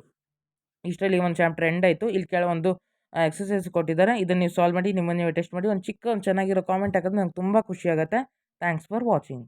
ಇಷ್ಟರಲ್ಲಿ ಒಂದು ಚಾಪ್ಟರ್ ಎಂಡ್ ಆಯಿತು. ಇಲ್ಲಿ ಕೆಲವೊಂದು ಎಕ್ಸಸೈಸ್ ಕೊಟ್ಟಿದ್ದಾರೆ, ಇದನ್ನು ನೀವು ಸಾಲ್ವ್ ಮಾಡಿ ನಿಮ್ಮನ್ನು ನೀವು ಟೆಸ್ಟ್ ಮಾಡಿ ಒಂದು ಚೆನ್ನಾಗಿರೋ ಕಾಮೆಂಟ್ ಹಾಕಿದ್ರೆ ನಂಗೆ ತುಂಬ ಖುಷಿ ಆಗುತ್ತೆ. Thanks for watching.